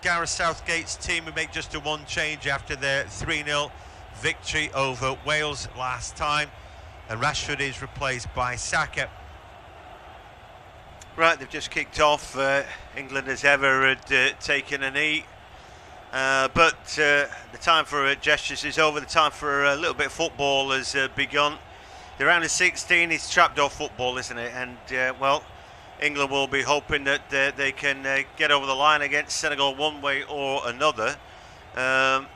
Gareth Southgate's team would make just a one change after their 3-0 victory over Wales last time, and Rashford is replaced by Saka. Right, they've just kicked off. England, as ever, had taken a knee, but the time for gestures is over. The time for a little bit of football has begun. The round of 16 is trapdoor football, isn't it? And well, England will be hoping that they can get over the line against Senegal one way or another. I'm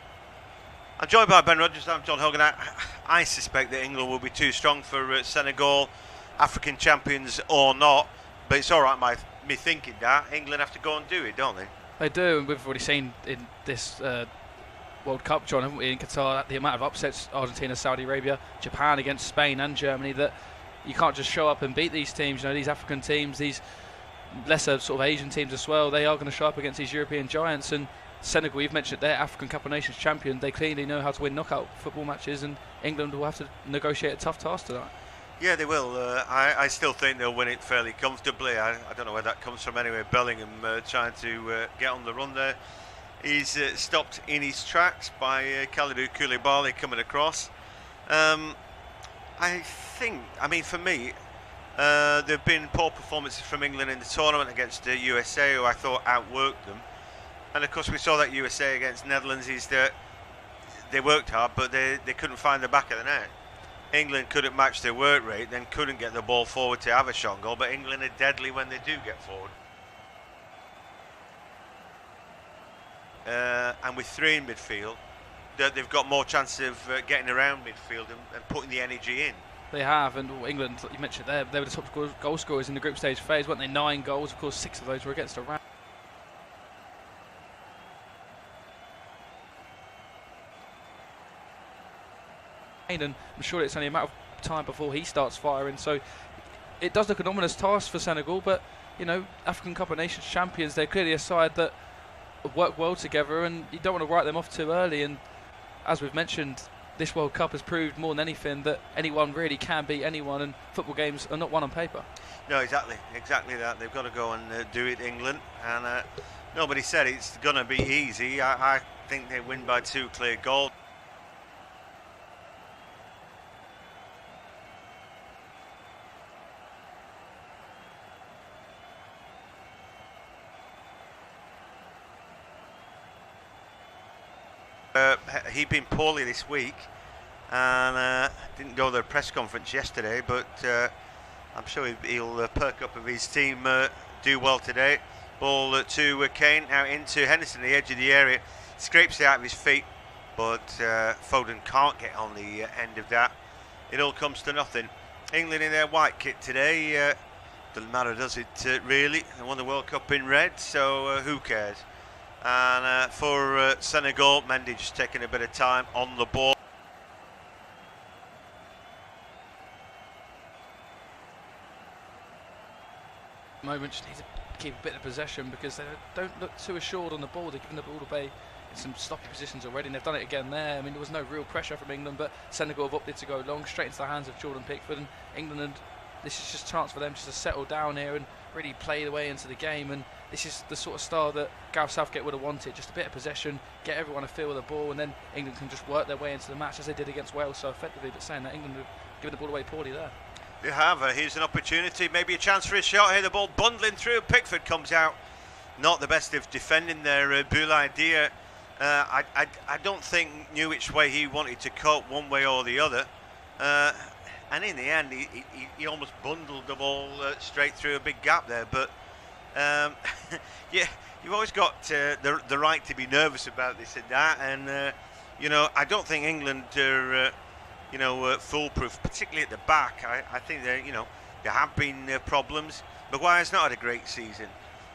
joined by Ben Rogers. I'm John Hogan. I suspect that England will be too strong for Senegal, African champions or not. But it's all right, me thinking that. England have to go and do it, don't they? They do, and we've already seen in this World Cup, John, haven't we, in Qatar, the amount of upsets, Argentina, Saudi Arabia, Japan against Spain and Germany, that you can't just show up and beat these teams. You know, these African teams, these lesser sort of Asian teams as well, they are going to show up against these European giants. And Senegal, you've mentioned they're African Cup of Nations champion. They clearly know how to win knockout football matches, and England will have to negotiate a tough task tonight. Yeah, they will. I still think they'll win it fairly comfortably. I don't know where that comes from anyway. Bellingham trying to get on the run there. He's stopped in his tracks by Kalidou Koulibaly coming across. I mean, for me, there have been poor performances from England in the tournament against the USA, who I thought outworked them. And of course, we saw that USA against Netherlands is that they worked hard, but they couldn't find the back of the net. England couldn't match their work rate, then couldn't get the ball forward to have a shot goal, but England are deadly when they do get forward. And with three in midfield, they've got more chance of getting around midfield and putting the energy in. They have, and England, you mentioned there, they were the top goal scorers in the group stage phase, weren't they? 9 goals, of course 6 of those were against Iran. And I'm sure it's only a matter of time before he starts firing, so it does look an ominous task for Senegal. But you know, African Cup of Nations champions, they're clearly a side that work well together, and you don't want to write them off too early. And as we've mentioned, this World Cup has proved more than anything that anyone really can beat anyone, and football games are not won on paper. No, exactly that. They've got to go and do it, England, and nobody said it's going to be easy. I think they win by 2 clear goals. He'd been poorly this week and didn't go to the press conference yesterday, but I'm sure he'll perk up if his team do well today. Ball to Kane, now into Henderson, the edge of the area, scrapes it out of his feet, but Foden can't get on the end of that. It all comes to nothing. England in their white kit today, doesn't matter, does it, really? They won the World Cup in red, so who cares? And for Senegal, Mendy just taking a bit of time on the ball. Moment, just need to keep a bit of possession because they don't look too assured on the ball. They're giving the ball away in some sloppy positions already, and they've done it again there. I mean, there was no real pressure from England, but Senegal have opted to go long, straight into the hands of Jordan Pickford, and England, this is just a chance for them just to settle down here and really play the way into the game. And this is the sort of style that Gareth Southgate would have wanted, just a bit of possession, get everyone a feel of the ball, and then England can just work their way into the match as they did against Wales so effectively. But saying that, England have given the ball away poorly there. They have. Here's an opportunity, maybe a chance for a shot here. The ball bundling through. Pickford comes out. Not the best of defending there. Boulaye Dia. I don't think knew which way he wanted to cut, one way or the other. And in the end, he almost bundled the ball straight through a big gap there. But yeah, you've always got the right to be nervous about this and that. And you know, I don't think England are foolproof, particularly at the back. I think there have been problems. Maguire's not had a great season.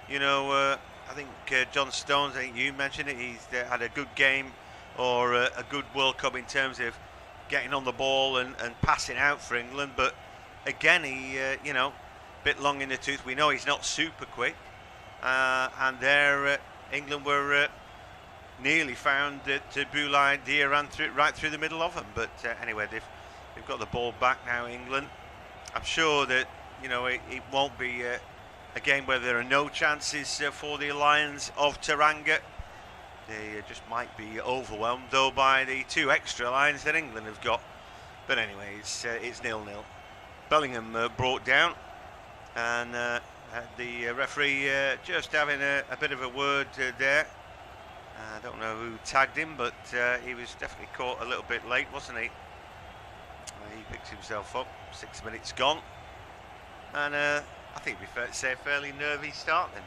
You know, I think John Stones, I think you mentioned it, he's had a good game or a good World Cup in terms of getting on the ball and passing out for England. But again, he, a bit long in the tooth. We know he's not super quick. And there, England were nearly found that Boulaye Dia ran right through the middle of them. But anyway, they've got the ball back now, England. I'm sure that it won't be a game where there are no chances for the Lions of Teranga. They just might be overwhelmed though by the 2 extra lines that England have got. But anyway, it's 0-0. Bellingham brought down, and the referee just having a bit of a word there. I don't know who tagged him, but he was definitely caught a little bit late, wasn't he? He picks himself up. 6 minutes gone, and I think it'd be fair to say a fairly nervy start then.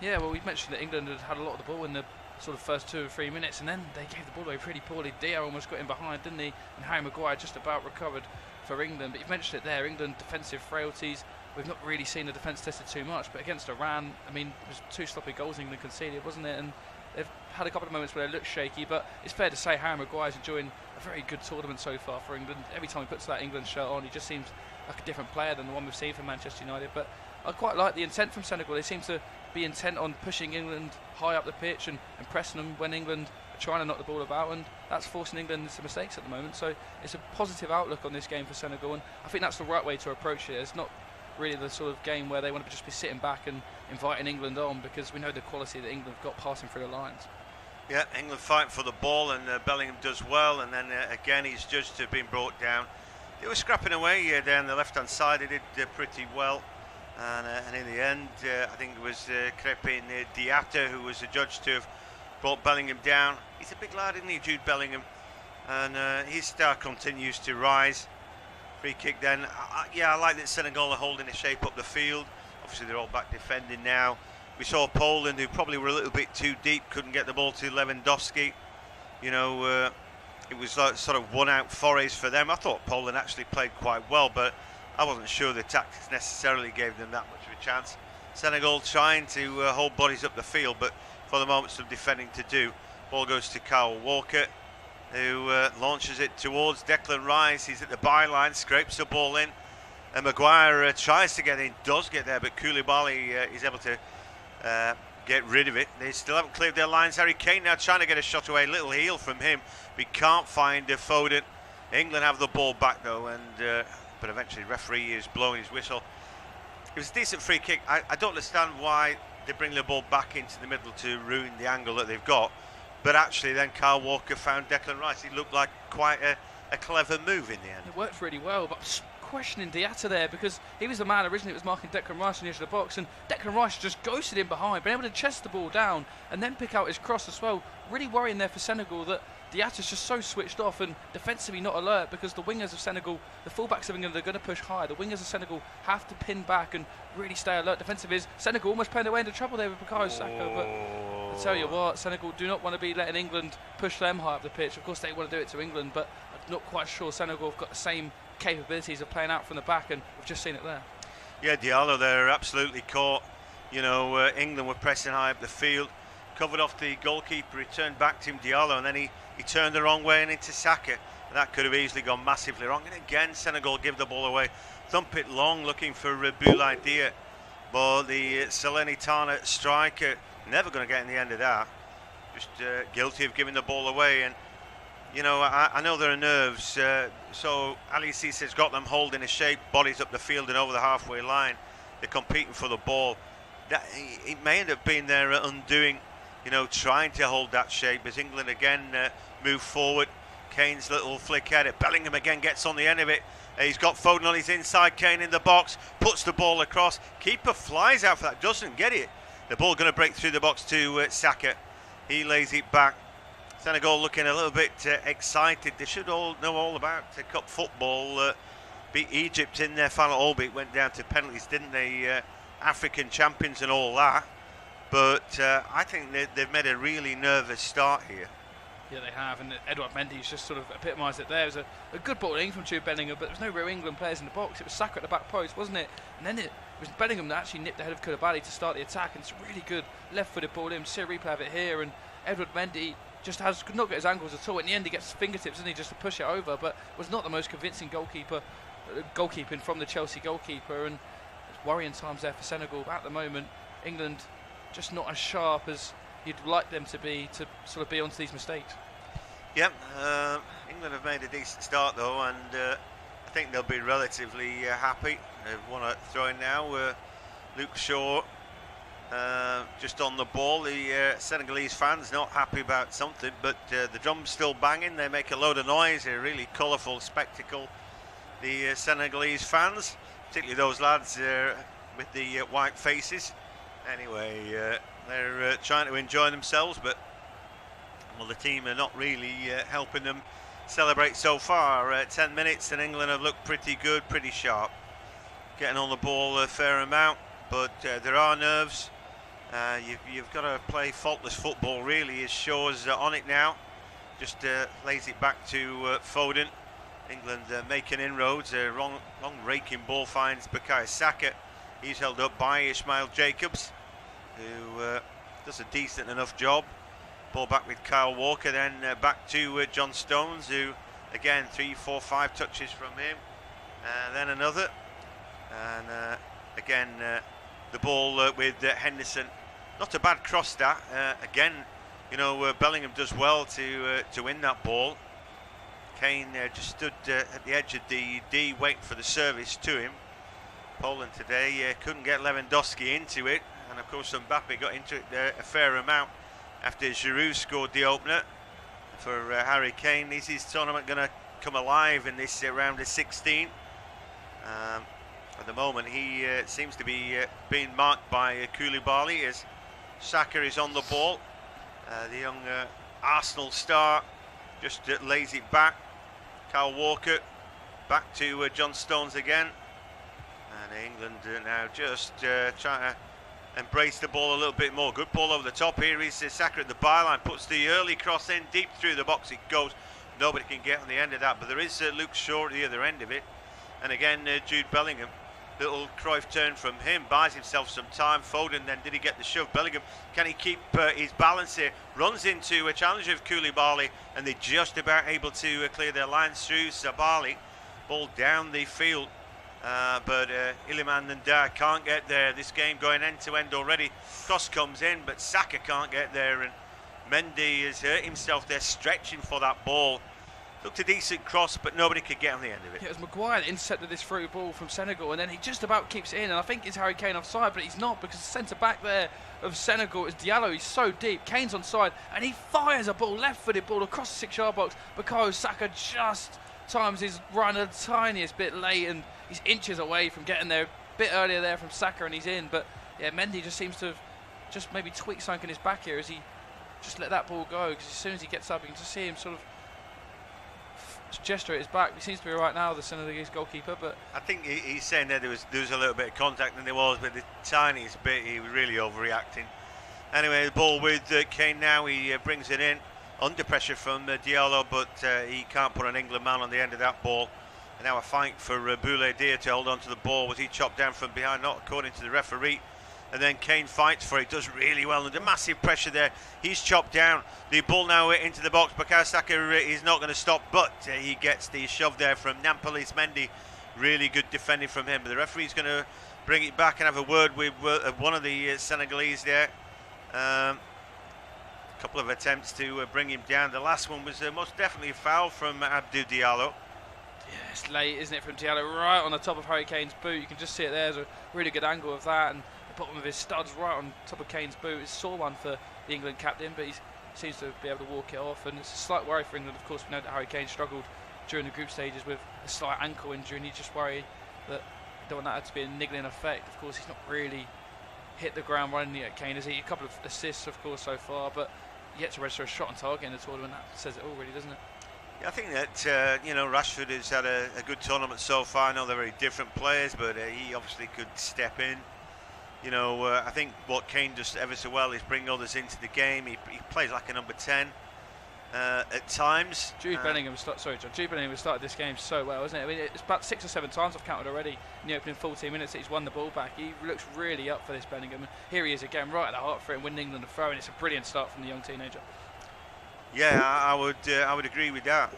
Yeah, well, we've mentioned that England had a lot of the ball in the sort of first 2 or 3 minutes, and then they gave the ball away pretty poorly. Dier almost got in behind, didn't he? And Harry Maguire just about recovered for England. But you've mentioned it there, England defensive frailties. We've not really seen the defence tested too much, but against Iran, I mean, it was 2 sloppy goals England conceded, wasn't it? And they've had a couple of moments where they look shaky, but it's fair to say Harry Maguire's enjoying a very good tournament so far for England. Every time he puts that England shirt on, he just seems like a different player than the one we've seen from Manchester United. But I quite like the intent from Senegal. They seem to be intent on pushing England high up the pitch and pressing them when England are trying to knock the ball about, and that's forcing England into mistakes at the moment. So it's a positive outlook on this game for Senegal, and I think that's the right way to approach it. It's not really the sort of game where they want to just be sitting back and inviting England on, because we know the quality that England have got passing through the lines. Yeah, England fighting for the ball, and Bellingham does well, and then again he's judged to have been brought down. They were scrapping away down the left hand side. They did pretty well, and in the end I think it was Crepin Diatta who was adjudged to have brought Bellingham down. He's a big lad, isn't he, Jude Bellingham, and his star continues to rise. Free kick then. I like that Senegal are holding a shape up the field. Obviously they're all back defending now. We saw Poland, who probably were a little bit too deep, couldn't get the ball to Lewandowski. You know, it was like sort of one-out forays for them. I thought Poland actually played quite well, but I wasn't sure the tactics necessarily gave them that much of a chance. Senegal trying to hold bodies up the field, but for the moment some defending to do. Ball goes to Kyle Walker, who launches it towards Declan Rice. He's at the byline, scrapes the ball in, and Maguire tries to get in, does get there, but Koulibaly is able to get rid of it. They still haven't cleared their lines. Harry Kane now trying to get a shot away, little heel from him. We can't find Foden. England have the ball back though, and but eventually referee is blowing his whistle. It was a decent free kick. I don't understand why they bring the ball back into the middle to ruin the angle that they've got, but actually then Kyle Walker found Declan Rice. It looked like quite a clever move in the end. It worked really well, but questioning Diatta there, because he was the man originally that was marking Declan Rice on the edge of the box, and Declan Rice just ghosted him behind, been able to chest the ball down and then pick out his cross as well. Really worrying there for Senegal that Diatta's just so switched off and defensively not alert, because the wingers of Senegal, the fullbacks of England, are going to push high. The wingers of Senegal have to pin back and really stay alert defensively. Senegal almost playing their way into trouble there with Bukayo Saka, but I tell you what, Senegal do not want to be letting England push them high up the pitch. Of course they want to do it to England, but I'm not quite sure Senegal have got the same capabilities of playing out from the back, and we've just seen it there. Yeah, Diallo there absolutely caught. You know, England were pressing high up the field, covered off the goalkeeper, he turned back to him, Diallo, and then he turned the wrong way and into Saka, and that could have easily gone massively wrong. And again Senegal give the ball away, thump it long looking for Boulaye Dia, but the Salernitana striker never going to get in the end of that, just guilty of giving the ball away. And you know, I know there are nerves, so Ali Cissé's got them holding a shape, bodies up the field and over the halfway line. They're competing for the ball. That it may end up being their undoing, you know, trying to hold that shape as England again move forward. Kane's little flick at it. Bellingham again gets on the end of it. He's got Foden on his inside. Kane in the box, puts the ball across. Keeper flies out for that, doesn't get it. The ball going to break through the box to Saka. He lays it back. Senegal looking a little bit excited. They should all know all about cup football. Beat Egypt in their final, albeit went down to penalties, didn't they? African champions and all that. But I think they've made a really nervous start here. Yeah, they have, and Edouard Mendy's just sort of epitomised it there. It was a good ball in from Jude Bellingham, but there was no real England players in the box. It was Saka at the back post, wasn't it? And then it was Bellingham that actually nipped ahead of Koulibaly to start the attack, and it's a really good left-footed ball in. See a replay of it here, and Edouard Mendy just could not get his angles at all. In the end, he gets fingertips, and he just to push it over, but was not the most convincing goalkeeping from the Chelsea goalkeeper, and it's worrying times there for Senegal at the moment. England just not as sharp as you'd like them to be to sort of be onto these mistakes. Yep, England have made a decent start though, and I think they'll be relatively happy. They want to throw in now Luke Shaw, just on the ball. The Senegalese fans not happy about something, but the drum's still banging. They make a load of noise. A really colourful spectacle, the Senegalese fans, particularly those lads with the white faces. Anyway, they're trying to enjoy themselves, but well, the team are not really helping them celebrate so far. 10 minutes and England have looked pretty good, pretty sharp, getting on the ball a fair amount, but there are nerves. You've got to play faultless football, really. As Shaw's on it now, just lays it back to Foden. England making inroads. Long raking ball finds Bukayo Saka. He's held up by Ismail Jacobs, who does a decent enough job. Ball back with Kyle Walker, then back to John Stones, who again 3, 4, 5 touches from him, then another, and again the ball with Henderson. Not a bad cross that. Again, you know, Bellingham does well to win that ball. Kane just stood at the edge of the D waiting for the service to him. Poland today couldn't get Lewandowski into it, and of course Mbappe got into it a fair amount after Giroud scored the opener for Harry Kane. Is his tournament going to come alive in this round of 16? At the moment he seems to be being marked by Koulibaly as Saka is on the ball. The young Arsenal star just lays it back. Kyle Walker back to John Stones again, and England now just trying to embrace the ball a little bit more. Good ball over the top. Here is Saka at the byline, puts the early cross in, deep through the box it goes. Nobody can get on the end of that, but there is Luke Shaw at the other end of it, and again Jude Bellingham. Little Cruyff turn from him, buys himself some time. Foden, then did he get the shove? Bellingham, can he keep his balance here? Runs into a challenge of Koulibaly, and they're just about able to clear their lines through Sabali. Ball down the field, but Iliman Ndiaye can't get there. This game going end to end already. Cross comes in, but Saka can't get there, and Mendy has hurt himself there stretching for that ball. Looked a decent cross, but nobody could get on the end of it. Yeah, it was Maguire that intercepted this through ball from Senegal, and then he just about keeps it in, and I think it's Harry Kane offside, but he's not, because the centre-back there of Senegal is Diallo. He's so deep. Kane's onside, and he fires a ball, left-footed ball, across the 6-yard box. Bukayo Saka just times his run a tiniest bit late, and he's inches away from getting there a bit earlier there from Saka, and he's in. But yeah, Mendy just seems to have just maybe tweaked something in his back here as he just let that ball go, because as soon as he gets up, you can just see him sort of gesture at his back. He seems to be right now, the Senegalese goalkeeper, but I think he's saying there was a little bit of contact, and there was, but the tiniest bit he was really overreacting. Anyway, the ball with Kane now. He brings it in under pressure from Diallo, but he can't put an England man on the end of that ball. And now a fight for Boulaye Dia to hold on to the ball. Was he chopped down from behind? Not according to the referee. And then Kane fights for it, does really well under massive pressure there. He's chopped down. The ball now into the box. Bukayo Saka is not going to stop, but he gets the shove there from Nampalys Mendy. Really good defending from him. But the referee's going to bring it back and have a word with one of the Senegalese there. A couple of attempts to bring him down. The last one was most definitely a foul from Abdou Diallo. yeah, it's late, isn't it, from Diallo, right on the top of Harry Kane's boot. You can just see it there. There's a really good angle of that, and the bottom of his studs right on top of Kane's boot. It's a sore one for the England captain, but he seems to be able to walk it off, and it's a slight worry for England. Of course, we know that Harry Kane struggled during the group stages with a slight ankle injury, and you just worry that you don't want that to be a niggling effect. Of course, he's not really hit the ground running yet, Kane, has he? A couple of assists, of course, so far, but yet to register a shot on target in the tournament. That says it all, really, doesn't it? Yeah, I think that Rashford has had a good tournament so far. I know they're very different players, but he obviously could step in. I think what Kane does ever so well is bring others into the game. He plays like a number 10 at times. Jude Bellingham started this game so well, isn't it? I mean, it's about 6 or 7 times I've counted already in the opening 14 minutes that he's won the ball back. He looks really up for this, Bellingham. Here he is again, right at the heart for it, winning England a throw, and it's a brilliant start from the young teenager. Yeah, I would agree with that.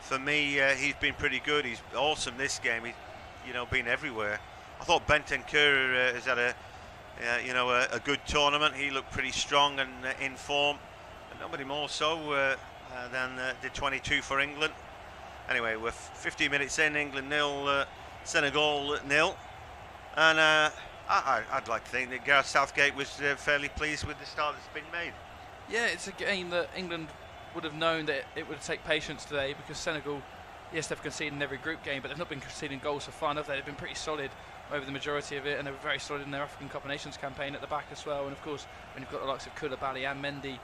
For me, he's been pretty good. He's awesome this game. He's been everywhere. I thought Bentancur has had a good tournament. He looked pretty strong and in form. But nobody more so than the 22 for England. Anyway, we're 50 minutes in. England 0, Senegal 0, and I'd like to think that Gareth Southgate was fairly pleased with the start that's been made. Yeah, it's a game that England would have known that it would take patience today, because Senegal, yes, they've conceded in every group game, but they've not been conceding goals for fun, have they? They've been pretty solid over the majority of it, and they were very solid in their African Cup of Nations campaign at the back as well. And of course, when you've got the likes of Koulibaly and Mendy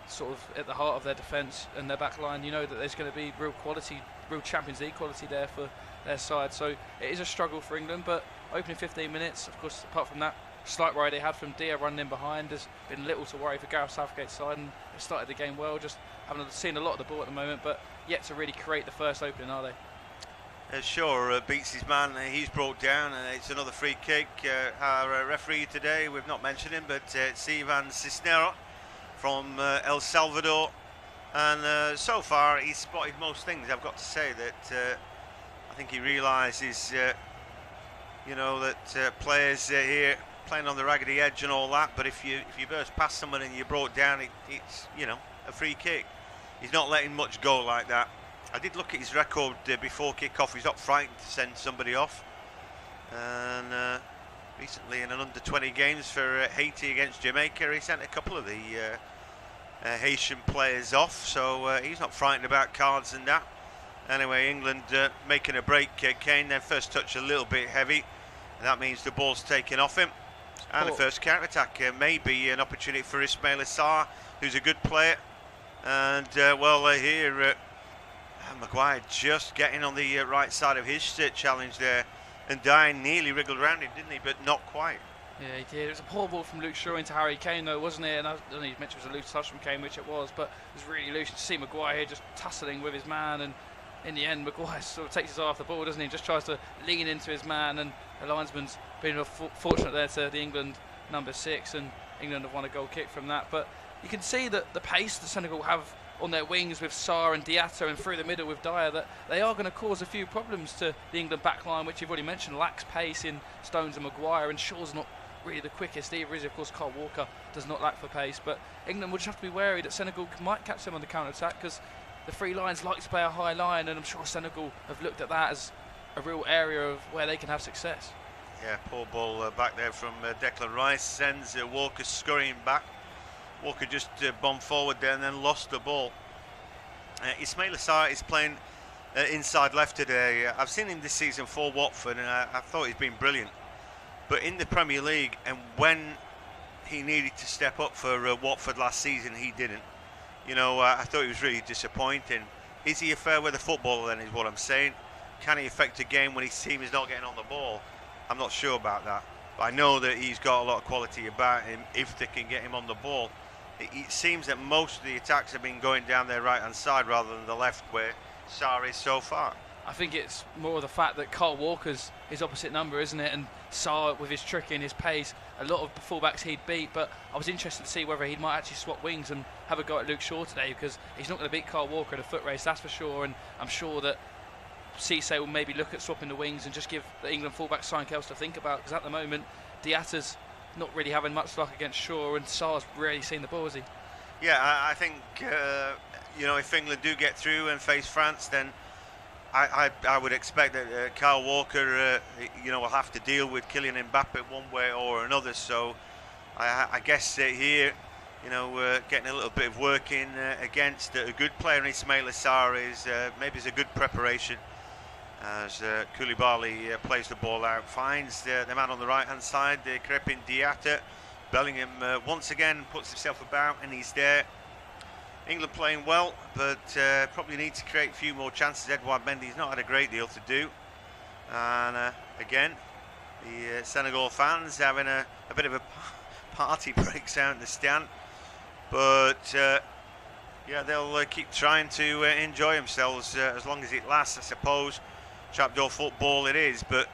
sort of at the heart of their defence and their back line, you know that there's going to be real quality, real Champions League quality there for their side. So it is a struggle for England, but opening 15 minutes, of course, apart from that slight worry they had from Dia running in behind, there's been little to worry for Gareth Southgate's side, and they've started the game well, just haven't seen a lot of the ball at the moment, but yet to really create the first opening, are they? Sure, beats his man, he's brought down, it's another free kick. Our referee today, we've not mentioned him, but Ivan Cisneros from El Salvador, and so far he's spotted most things. I've got to say that I think he realises you know, that players here playing on the raggedy edge and all that, but if you burst past someone and you're brought down, it's, you know, a free kick. He's not letting much go like that. I did look at his record before kick-off. He's not frightened to send somebody off, and recently in an under-20 games for Haiti against Jamaica, he sent a couple of the Haitian players off, so he's not frightened about cards and that. Anyway, England making a break. Kane, their first touch a little bit heavy, and that means the ball's taken off him, and the first counter-attack may be an opportunity for Ismail Assar, who's a good player. And well, here Maguire just getting on the right side of his challenge there, and Dine nearly wriggled around him, didn't he? But not quite. Yeah, he did. It was a poor ball from Luke Shaw into Harry Kane, though, wasn't it? And I don't know, you mentioned it was a loose touch from Kane, which it was, but it was really loose to see Maguire here just tussling with his man, and in the end, Maguire sort of takes his eye off the ball, doesn't he? Just tries to lean into his man, and the linesman's been fortunate there to the England number 6, and England have won a goal kick from that. But you can see that the pace the Senegal have on their wings with Sarr and Diatta, and through the middle with Dyer, that they are going to cause a few problems to the England backline, which you've already mentioned lacks pace in Stones and Maguire, and Shaw's not really the quickest either, is he? Of course, Kyle Walker does not lack for pace, but England will just have to be wary that Senegal might catch them on the counter-attack, because the three lines like to play a high line, and I'm sure Senegal have looked at that as a real area of where they can have success. Yeah, poor ball back there from Declan Rice, sends Walker scurrying back. Walker just bombed forward there and then lost the ball. Ismail Assar is playing inside left today. I've seen him this season for Watford, and I thought he's been brilliant. But in the Premier League, and when he needed to step up for Watford last season, he didn't. You know, I thought he was really disappointing. Is he a fair weather footballer then, is what I'm saying? Can he affect a game when his team is not getting on the ball? I'm not sure about that. But I know that he's got a lot of quality about him if they can get him on the ball. It seems that most of the attacks have been going down their right-hand side rather than the left, where Sarr is so far. I think it's more the fact that Kyle Walker's his opposite number, isn't it? And Sarr, with his trick and his pace, a lot of fullbacks he'd beat. But I was interested to see whether he might actually swap wings and have a go at Luke Shaw today, because he's not going to beat Kyle Walker in a foot race, that's for sure. And I'm sure that Cisse will maybe look at swapping the wings and just give the England fullback something else to think about, because at the moment Diatta's not really having much luck against Shaw, and Sarr's rarely seen the ball, has he? Yeah, I think you know, if England do get through and face France, then I would expect that Kyle Walker you know, will have to deal with Kylian Mbappe one way or another. So I guess here, you know, getting a little bit of work in against a good player in Ismail Assar is maybe is a good preparation, as Koulibaly plays the ball out, finds the man on the right hand side, Crepin Diatta. Bellingham once again puts himself about, and he's there. England playing well, but probably need to create a few more chances. Edouard Mendy's not had a great deal to do, and again the Senegal fans having a bit of a party breaks out in the stand, but yeah, they'll keep trying to enjoy themselves as long as it lasts, I suppose. Trapdoor football it is, but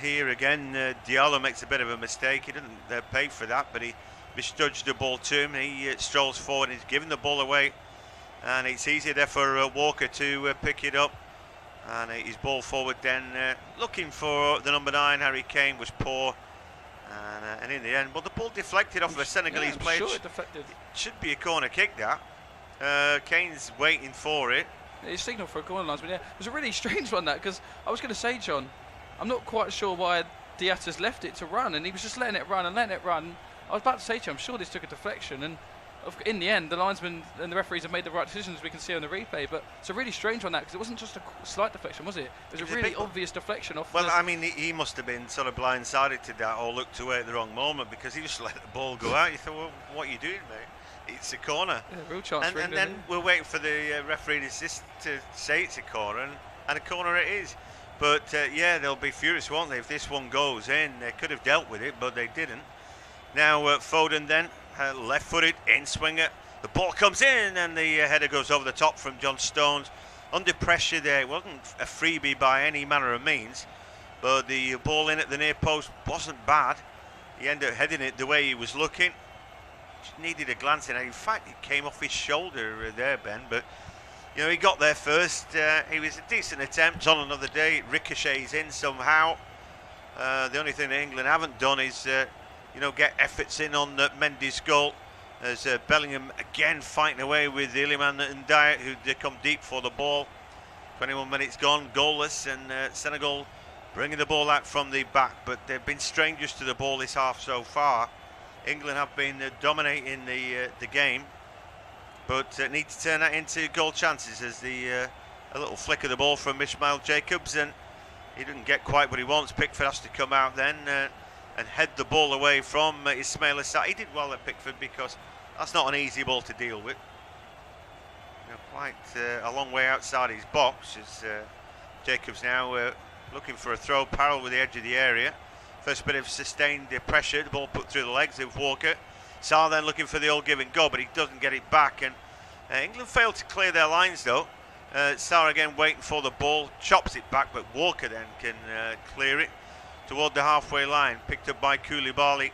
here again Diallo makes a bit of a mistake. He didn't pay for that, but he misjudged the ball to him. He strolls forward and he's giving the ball away, and it's easier there for Walker to pick it up, and his ball forward then looking for the number 9. Harry Kane was poor, and in the end, well, the ball deflected off of a Senegalese player. Sure, it deflected. It should be a corner kick, that. Kane's waiting for it. His signal for a corner linesman. Yeah, it was a really strange one, that, because I was going to say, John, I'm not quite sure why Diatta's left it to run, and he was just letting it run and letting it run. I was about to say to you, I'm sure this took a deflection, and in the end, the linesman and the referees have made the right decisions, we can see on the replay. But it's a really strange one, that, because it wasn't just a slight deflection, was it? It was a really obvious deflection off. Well, I mean, he must have been sort of blindsided to that, or looked away at the wrong moment, because he just let the ball go out. You thought, well, what are you doing, mate? It's a corner. Yeah, real chance for England, and then we're waiting for the referee to say it's a corner, and a corner it is. But yeah, they'll be furious, won't they, if this one goes in? They could have dealt with it, but they didn't. Now Foden then, left-footed in-swinger. The ball comes in, and the header goes over the top from John Stones. Under pressure there, it wasn't a freebie by any manner of means, but the ball in at the near post wasn't bad. He ended up heading it the way he was looking. Just needed a glance in. In fact, it came off his shoulder there, Ben, but you know, he got there first. It was a decent attempt on another day. It ricochets in somehow. The only thing that England haven't done is you know, get efforts in on Mendy's goal, as Bellingham again fighting away with Iliman and Diet, who they come deep for the ball. 21 minutes gone, goalless, and Senegal bringing the ball out from the back, but they've been strangers to the ball this half so far. England have been dominating the game, but need to turn that into goal chances, as a little flick of the ball from Ishmael Jacobs, and he didn't get quite what he wants. Pickford has to come out then and head the ball away from Ismail Assar. He did well at Pickford, because that's not an easy ball to deal with. You know, quite a long way outside his box, as Jacobs now looking for a throw parallel with the edge of the area. First bit of sustained pressure, the ball put through the legs of Walker. Sarr then looking for the old give and go, but he doesn't get it back, and England failed to clear their lines though. Sarr again waiting for the ball, chops it back, but Walker then can clear it toward the halfway line, picked up by Koulibaly.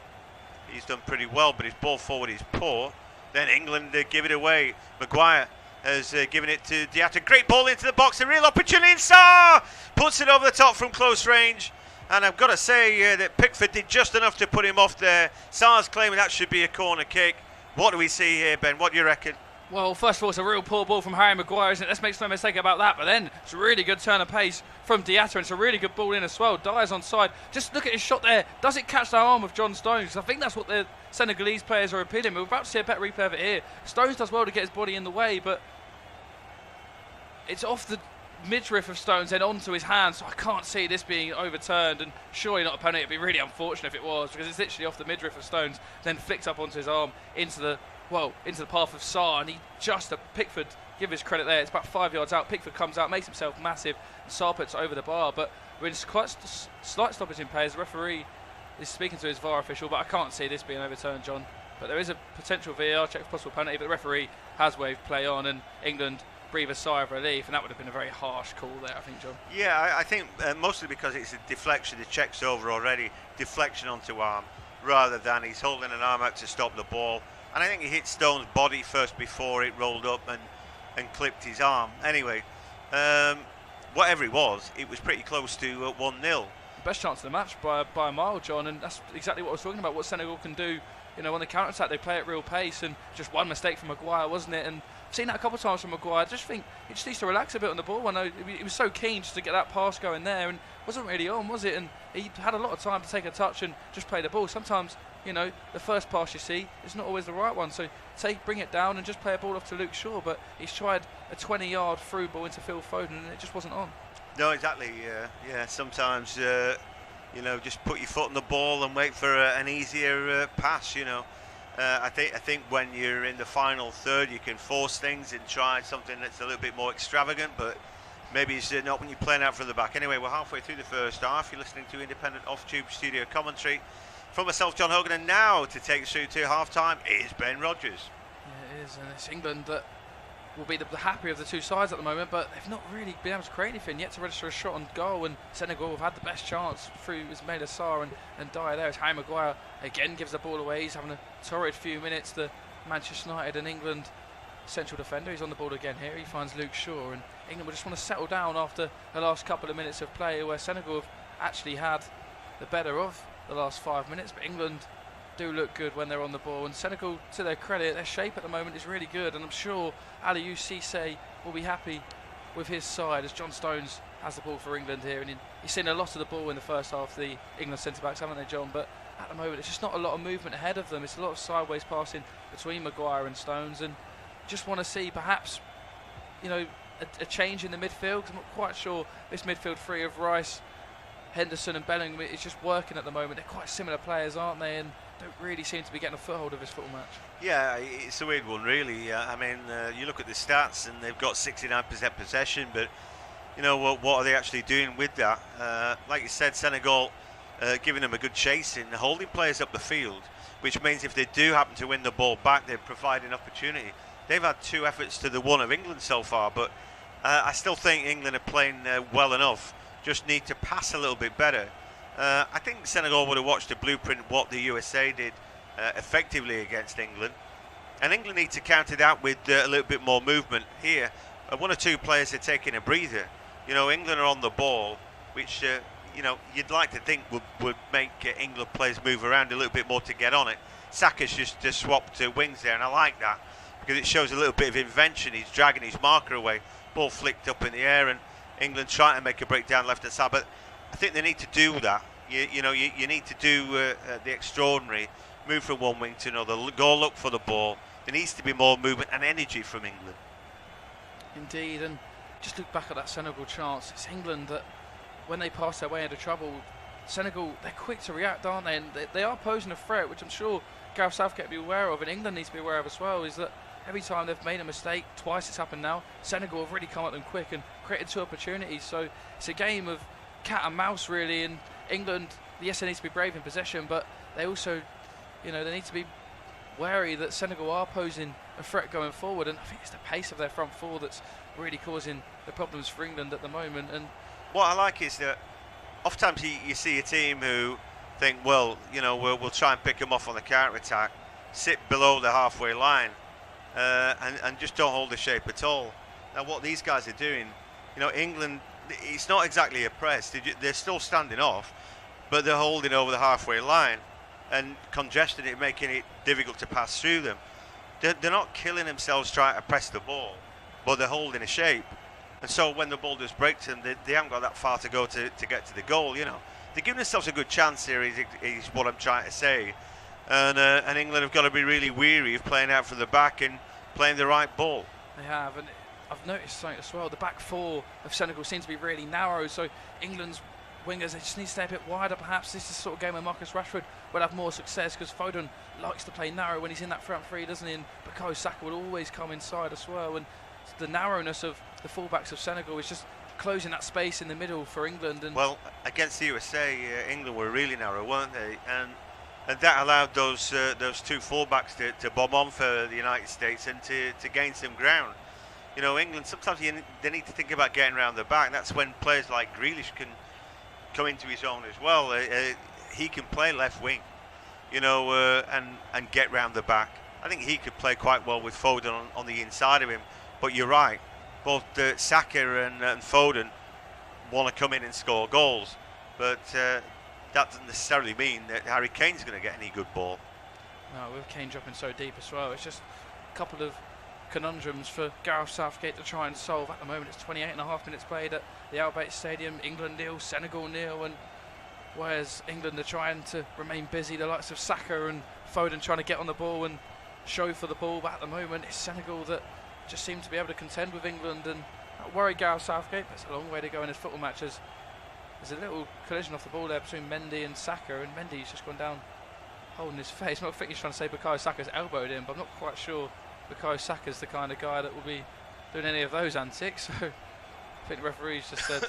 He's done pretty well, but his ball forward is poor. Then England give it away. Maguire has given it to Diatta. Great ball into the box, a real opportunity. Sarr puts it over the top from close range. And I've got to say that Pickford did just enough to put him off there. Sarr's claiming that should be a corner kick. What do we see here, Ben? What do you reckon? Well, first of all, it's a real poor ball from Harry Maguire, isn't it? Let's make no mistake about that. But then it's a really good turn of pace from Diatta, and it's a really good ball in as well. Dyer's onside. Just look at his shot there. Does it catch the arm of John Stones? I think that's what the Senegalese players are appealing. We're about to see a better replay of it here. Stones does well to get his body in the way, but it's off the midriff of Stones and onto his hand, so I can't see this being overturned, and surely not a penalty. It'd be really unfortunate if it was, because it's literally off the midriff of Stones, then flicked up onto his arm into the path of Sarr, and he just, Pickford, give his credit there, it's about 5 yards out. Pickford comes out, makes himself massive, and Sarr puts it over the bar, but we're in quite slight stoppage in play as the referee is speaking to his VAR official, but I can't see this being overturned, John. But there is a potential VAR check for possible penalty, but the referee has waved play on, and England breathe a sigh of relief, and that would have been a very harsh call there, I think, John. Yeah, I think mostly because it's a deflection. The check's over already. Deflection onto arm, rather than he's holding an arm out to stop the ball. And I think he hit Stone's body first before it rolled up and clipped his arm. Anyway, whatever it was pretty close to 1-0. Best chance of the match by a mile, John, and that's exactly what I was talking about, what Senegal can do. You know, on the counter-attack, they play at real pace, and just one mistake from Maguire, wasn't it? And I've seen that a couple of times from Maguire. I just think he just needs to relax a bit on the ball. I know he was so keen just to get that pass going there, and wasn't really on, was it? And he had a lot of time to take a touch and just play the ball. Sometimes, you know, the first pass you see is not always the right one, so bring it down and just play a ball off to Luke Shaw. But he's tried a 20-yard through ball into Phil Foden, and it just wasn't on. No, exactly. Yeah, sometimes you know, just put your foot on the ball and wait for an easier pass. You know, I think when you're in the final third, you can force things and try something that's a little bit more extravagant, but maybe it's not when you're playing out from the back. Anyway, we're halfway through the first half. You're listening to independent off-tube studio commentary from myself, John Hogan, and now to take us through to half-time is Ben Rogers. Yeah, it is, and it's England that will be the happier of the two sides at the moment, but they've not really been able to create anything yet to register a shot on goal, and Senegal have had the best chance through Ismail Assar and Dyer there as Harry Maguire again gives the ball away. He's having a torrid few minutes. The Manchester United and England central defender, he's on the ball again here. He finds Luke Shaw, and England will just want to settle down after the last couple of minutes of play, where Senegal have actually had the better of the last 5 minutes, but England do look good when they're on the ball, and Senegal, to their credit, their shape at the moment is really good, and I'm sure Aliou Cisse will be happy with his side as John Stones has the ball for England here, and you've seen a lot of the ball in the first half, the England centre-backs, haven't they, John? But at the moment, it's just not a lot of movement ahead of them. It's a lot of sideways passing between Maguire and Stones, and just want to see perhaps, a change in the midfield. 'Cause I'm not quite sure this midfield three of Rice, Henderson and Bellingham is just working at the moment. They're quite similar players, aren't they? And don't really seem to be getting a foothold of this football match. Yeah, it's a weird one, really. I mean, you look at the stats and they've got 69% possession, but what are they actually doing with that? Like you said, Senegal giving them a good chasing, holding players up the field, which means if they do happen to win the ball back, they provide an opportunity. They've had 2 efforts to the 1 of England so far, but I still think England are playing well enough. Just need to pass a little bit better. I think Senegal would have watched the blueprint what the USA did effectively against England, and England need to counter that with a little bit more movement here. 1 or 2 players are taking a breather. England are on the ball, which you'd like to think would make England players move around a little bit more to get on it. Saka's just swapped to wings there, and I like that because it shows a little bit of invention. He's dragging his marker away, ball flicked up in the air, and England trying to make a breakdown left hand side. But I think they need to do that. You need to do the extraordinary, move from one wing to another, go look for the ball. There needs to be more movement and energy from England. Indeed, and just look back at that Senegal chance. It's England that, when they pass their way into trouble, Senegal, they're quick to react, aren't they? And they are posing a threat, which I'm sure Gareth Southgate will be aware of, and England needs to be aware of as well, is that every time they've made a mistake, twice it's happened now, Senegal have really come at them quick and created 2 opportunities. So it's a game of cat and mouse, really, and England, yes, they need to be brave in possession, but they also, they need to be wary that Senegal are posing a threat going forward, and I think it's the pace of their front 4 that's really causing the problems for England at the moment. And what I like is that oftentimes you see a team who think, well, we'll try and pick them off on the counter-attack, sit below the halfway line, and just don't hold the shape at all. Now what these guys are doing, England, it's not exactly a press. They're still standing off, but they're holding over the halfway line and congesting it, making it difficult to pass through them. They're not killing themselves trying to press the ball, but they're holding a shape. And so when the ball does break to them, they haven't got that far to go to get to the goal. They're giving themselves a good chance here, is what I'm trying to say. And England have got to be really weary of playing out from the back and playing the right ball. They have, and I've noticed something as well. The back 4 of Senegal seems to be really narrow, so England's wingers, they just need to stay a bit wider. Perhaps this is the sort of game where Marcus Rashford will have more success, because Foden likes to play narrow when he's in that front 3, doesn't he? And Bukayo Saka will always come inside as well. And the narrowness of the fullbacks of Senegal is just closing that space in the middle for England. And well, against the USA, England were really narrow, weren't they? And that allowed those 2 fullbacks to bomb on for the United States and to gain some ground. England, sometimes they need to think about getting around the back. That's when players like Grealish can come into his own as well. He can play left wing, and get round the back. I think he could play quite well with Foden on the inside of him. But you're right, both Saka and Foden want to come in and score goals, but that doesn't necessarily mean that Harry Kane's going to get any good ball. No, with Kane dropping so deep as well, it's just a couple of conundrums for Gareth Southgate to try and solve. At the moment, it's 28.5 minutes played at the O.A.T Stadium. England nil, Senegal nil, and whereas England are trying to remain busy, the likes of Saka and Foden trying to get on the ball and show for the ball, but at the moment it's Senegal that just seem to be able to contend with England, and I worry Gareth Southgate, but it's a long way to go in this football match. There's a little collision off the ball there between Mendy and Saka, and Mendy's just gone down holding his face. I think he's trying to say Bukayo Saka's elbowed him, but I'm not quite sure Bukayo Saka's the kind of guy that will be doing any of those antics. So I think the referee's just said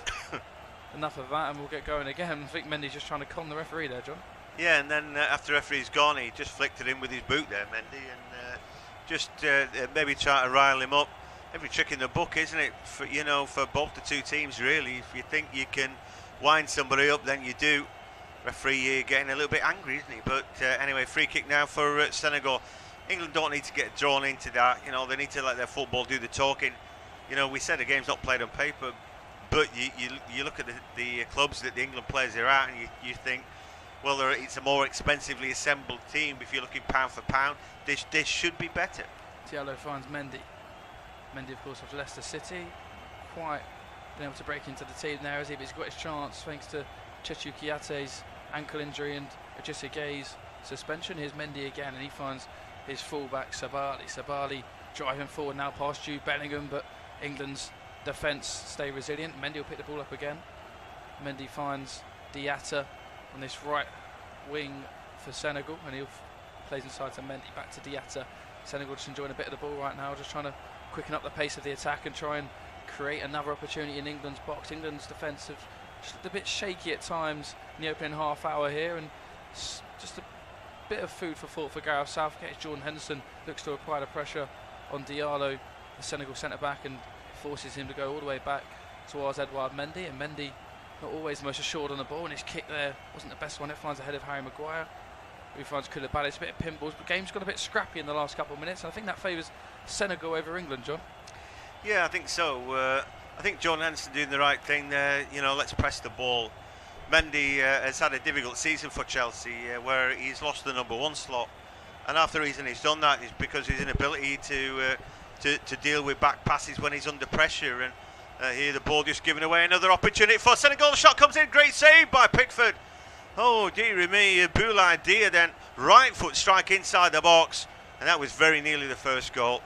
enough of that and we'll get going again. I think Mendy's just trying to con the referee there, John. Yeah, and then after the referee's gone, he just flicked it in with his boot there, Mendy, and just maybe try to rile him up. Every trick in the book, isn't it? For both the 2 teams, really. If you think you can wind somebody up, then you do. Referee getting a little bit angry, isn't he? But anyway, free kick now for Senegal. England don't need to get drawn into that. They need to let their football do the talking. We said the game's not played on paper, but you look at the clubs that the England players are at, and you think, well, it's a more expensively assembled team. If you're looking pound for pound, they should be better. Diallo finds Mendy. Mendy, of course, of Leicester City. Quite been able to break into the team there, as if he's got his chance thanks to Chechu Kiate's ankle injury and Ajissa Gay's suspension. Here's Mendy again, and he finds his fullback Sabali. Sabali driving forward now past Jude Bellingham, but England's defence stay resilient. Mendy will pick the ball up again. Mendy finds Diatta on this right wing for Senegal, and he plays inside to Mendy, back to Diatta. Senegal just enjoying a bit of the ball right now, just trying to quicken up the pace of the attack and try and create another opportunity in England's box. England's defence have just looked a bit shaky at times in the opening half hour here, and just a bit of food for thought for Gareth Southgate. Jordan Henderson looks to apply the pressure on Diallo, the Senegal centre-back, and forces him to go all the way back towards Edouard Mendy, and Mendy not always the most assured on the ball, and his kick there wasn't the best one. It finds ahead of Harry Maguire, who finds Koulibaly. It's a bit of pinballs, but the game's got a bit scrappy in the last couple of minutes, and I think that favours Senegal over England, John. Yeah, I think so. I think Jordan Henderson doing the right thing there. You know, let's press the ball. Mendy has had a difficult season for Chelsea, where he's lost the number 1 slot, and half the reason he's done that is because his inability to deal with back passes when he's under pressure. And here the ball just giving away another opportunity for Senegal. The shot comes in, great save by Pickford. Oh dear me, Boulaye Dia then right foot strike inside the box, and that was very nearly the first goal.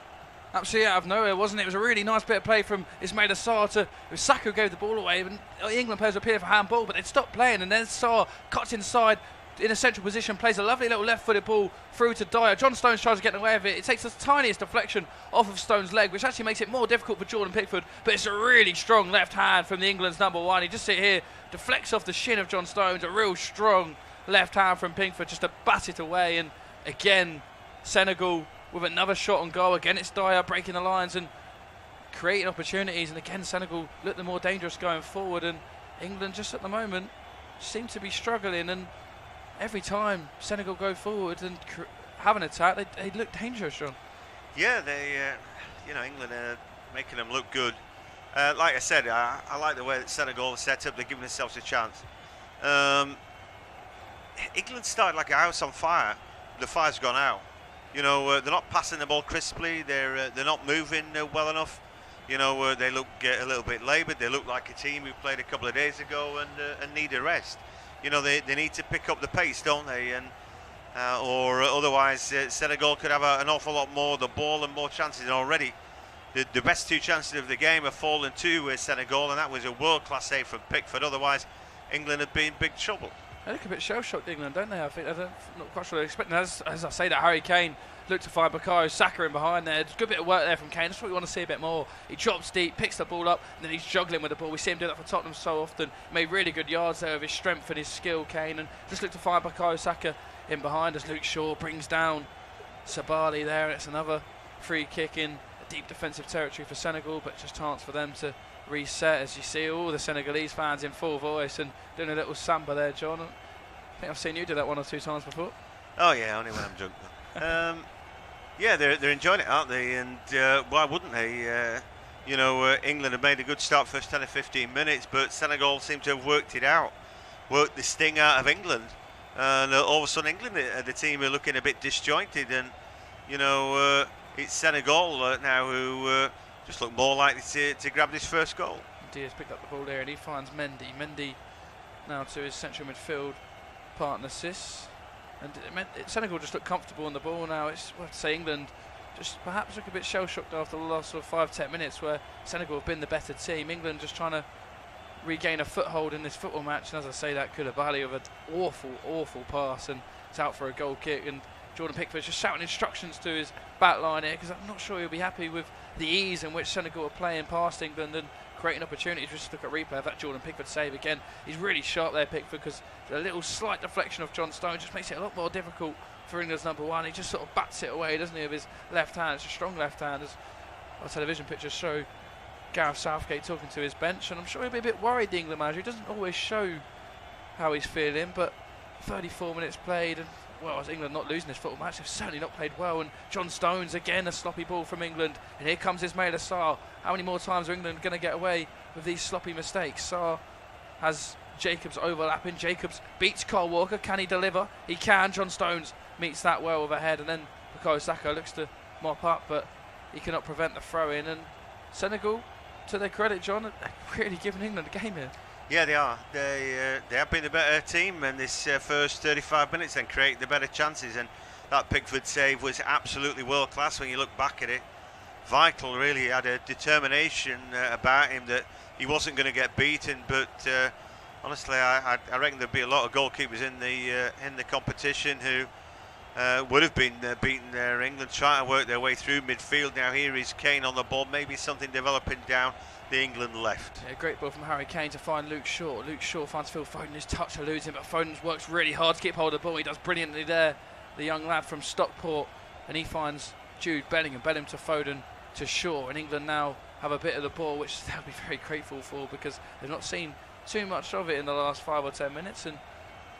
Absolutely out of nowhere, wasn't it? It was a really nice bit of play from Ismaila Sarr to Saka, gave the ball away, and England players appeared for handball, but they'd stopped playing, and then Sarr cuts inside in a central position, plays a lovely little left-footed ball through to Dyer. John Stones tries to get away with it. It takes the tiniest deflection off of Stones' leg, which actually makes it more difficult for Jordan Pickford, but it's a really strong left hand from the England's number 1. He just sit here, deflects off the shin of John Stones, a real strong left hand from Pickford just to bat it away, and again Senegal with another shot on goal. Again it's Dyer breaking the lines and creating opportunities, and again Senegal look the more dangerous going forward, and England just at the moment seem to be struggling, and every time Senegal go forward and have an attack, they look dangerous, John. Yeah, they, England are making them look good. Like I said, I like the way that Senegal are set up. They're giving themselves a chance. England started like a house on fire. The fire's gone out. You know, they're not passing the ball crisply. They're not moving well enough. You know, they look a little bit laboured. They look like a team who played a couple of days ago and need a rest. You know, they need to pick up the pace, don't they? And or otherwise, Senegal could have an awful lot more the ball and more chances. And already, the best 2 chances of the game have fallen to Senegal, and that was a world-class save from Pickford. Otherwise, England had been in big trouble. They look a bit shell-shocked, England, don't they? I think they're not quite sure they're expecting. As I say, that Harry Kane looked to find Bukayo Saka in behind there. Good bit of work there from Kane. That's what we want to see a bit more. He drops deep, picks the ball up, and then he's juggling with the ball. We see him do that for Tottenham so often. Made really good yards there with his strength and his skill, Kane, and just looked to find Bukayo Saka in behind as Luke Shaw brings down Sabali there. It's another free kick in deep defensive territory for Senegal, but just chance for them to reset, as you see all the Senegalese fans in full voice and doing a little samba there, John. I think I've seen you do that 1 or 2 times before. Oh yeah, only when I'm drunk. Yeah, they're enjoying it, aren't they? And why wouldn't they? England have made a good start first 10 or 15 minutes, but Senegal seem to have worked it out, worked the sting out of England, and all of a sudden England, the team, are looking a bit disjointed, and it's Senegal now who just look more likely to grab this first goal. Diaz picked up the ball there, and he finds Mendy. Mendy now to his central midfield partner Sis, and Senegal just look comfortable on the ball now. It's worth to say England just perhaps look a bit shell-shocked after the last sort of 5-10 minutes, where Senegal have been the better team. England just trying to regain a foothold in this football match, and as I say, that Koulibaly with an awful pass, and it's out for a goal kick, and Jordan Pickford's just shouting instructions to his back line here, because I'm not sure he'll be happy with the ease in which Senegal are playing past England and creating opportunities. Just look at replay of that Jordan Pickford save again. He's really sharp there, Pickford, because a little slight deflection of John Stone just makes it a lot more difficult for England's number 1. He just sort of bats it away, doesn't he, with his left hand. It's a strong left hand, as our television pictures show Gareth Southgate talking to his bench, and I'm sure he'll be a bit worried, the England manager. He doesn't always show how he's feeling, but 34 minutes played, and well, as England not losing this football match, they've certainly not played well. And John Stones, again, a sloppy ball from England. And here comes Ismaila Sarr. How many more times are England going to get away with these sloppy mistakes? Sarr has Jacobs overlapping. Jacobs beats Kyle Walker. Can he deliver? He can. John Stones meets that well with a head. And then Bukayo Saka looks to mop up, but he cannot prevent the throw-in. And Senegal to their credit, John, they're really giving England a game here. Yeah, they are. They have been the better team in this first 35 minutes and create the better chances. And that Pickford save was absolutely world class when you look back at it. Vital, really had a determination about him that he wasn't going to get beaten. But honestly, I reckon there'd be a lot of goalkeepers in the competition who would have been beaten there. England trying to work their way through midfield. Now here is Kane on the ball. Maybe something developing down the England left. Yeah, great ball from Harry Kane to find Luke Shaw. Luke Shaw finds Phil Foden. His touch eludes him, but Foden works really hard to keep hold of the ball. He does brilliantly there, the young lad from Stockport, and he finds Jude Bellingham. Bellingham to Foden to Shaw, and England now have a bit of the ball, which they'll be very grateful for because they've not seen too much of it in the last 5 or 10 minutes. And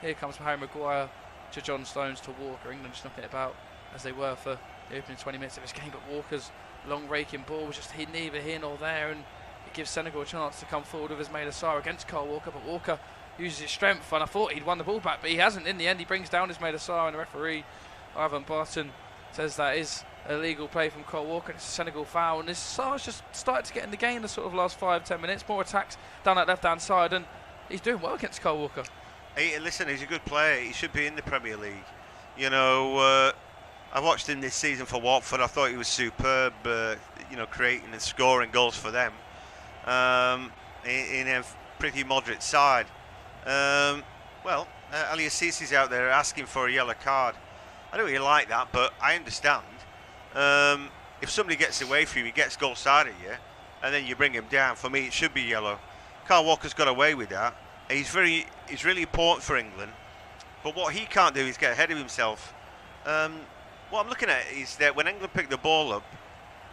here comes Harry Maguire to John Stones to Walker. England just knocking it about as they were for the opening 20 minutes of this game, but Walker's long raking ball was just neither here nor there, and it gives Senegal a chance to come forward with Ismaila Sarr against Kyle Walker, but Walker uses his strength, and I thought he'd won the ball back, but he hasn't. In the end, he brings down Ismaila Sarr, and the referee, Ivan Barton, says that is illegal play from Kyle Walker, and it's a Senegal foul, and this Sarr's just started to get in the game the sort of last 5-10 minutes, more attacks down that left-hand side, and he's doing well against Kyle Walker. Hey, listen, he's a good player. He should be in the Premier League. You know, I watched him this season for Watford. I thought he was superb, creating and scoring goals for them. In a pretty moderate side. Ali Assisi's out there asking for a yellow card. I don't really like that, but I understand. If somebody gets away from you, he gets goal side at you, and then you bring him down, for me it should be yellow. Kyle Walker's got away with that. He's really important for England, but what he can't do is get ahead of himself. What I'm looking at is that when England pick the ball up,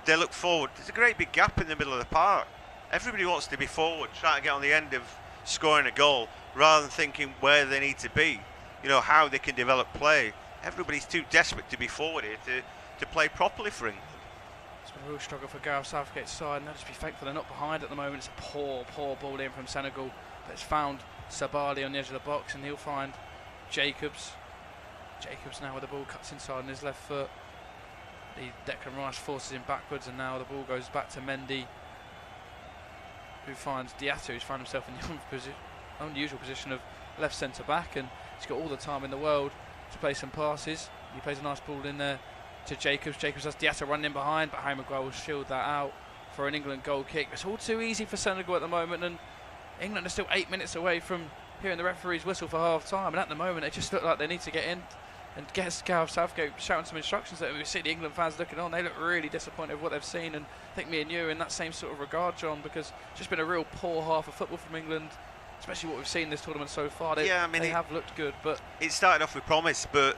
they look forward. There's a great big gap in the middle of the park. Everybody wants to be forward, trying to get on the end of scoring a goal, rather than thinking where they need to be, how they can develop play. Everybody's too desperate to be forward here to play properly for England. It's been a real struggle for Gareth Southgate's side, and they'll just be thankful they're not behind at the moment. It's a poor ball in from Senegal, but it's found Sabali on the edge of the box, and he'll find Jacobs. Jacobs now with the ball, cuts inside on his left foot. The Declan Rice forces him backwards, and now the ball goes back to Mendy, who finds Diatta, who's found himself in the unusual position of left centre back, and he's got all the time in the world to play some passes. He plays a nice ball in there to Jacobs. Jacobs has Diatta running in behind, but Harry Maguire will shield that out for an England goal kick. It's all too easy for Senegal at the moment, and England are still 8 minutes away from hearing the referee's whistle for half time, and at the moment they just look like they need to get in and get Gareth Southgate shouting some instructions at him. We see the England fans looking on, they look really disappointed with what they've seen, and I think me and you are in that same sort of regard, John, because it's just been a real poor half of football from England, especially what we've seen this tournament so far. They have looked good, but it started off with promise, but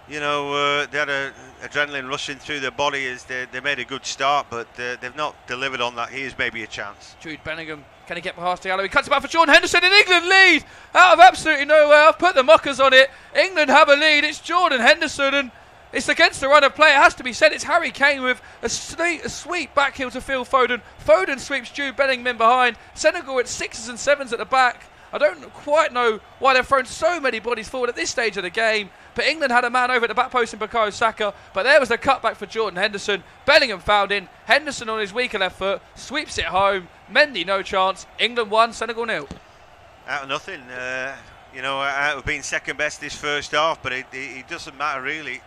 they had an adrenaline rushing through their body as they made a good start, but they've not delivered on that. Here's maybe a chance. Jude Bellingham, can he get past Diallo? He cuts it back for Jordan Henderson, and England lead out of absolutely nowhere. I've put the muckers on it. England have a lead. It's Jordan Henderson, and it's against the run of play. It has to be said. It's Harry Kane with a sweep back heel to Phil Foden. Foden sweeps Jude Bellingham in behind. Senegal at 6s and 7s at the back. I don't quite know why they've thrown so many bodies forward at this stage of the game, but England had a man over at the back post in Bukayo Saka, but there was the cutback for Jordan Henderson. Bellingham fouled in. Henderson on his weaker left foot sweeps it home. Mendy no chance. England 1, Senegal 0. Out of nothing. Out of being second best this first half, but it doesn't matter really.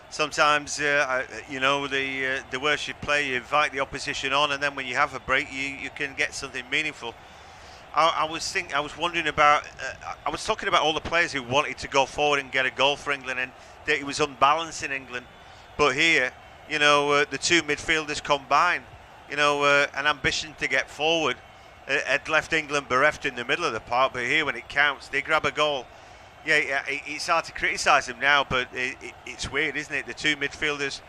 Sometimes the worse you play, you invite the opposition on, and then when you have a break, you can get something meaningful. I was wondering about. I was talking about all the players who wanted to go forward and get a goal for England, and that it was unbalanced in England. But here, the two midfielders combined, an ambition to get forward, had left England bereft in the middle of the park. But here, when it counts, they grab a goal. Yeah, it's hard to criticise them now, but it's weird, isn't it? The two midfielders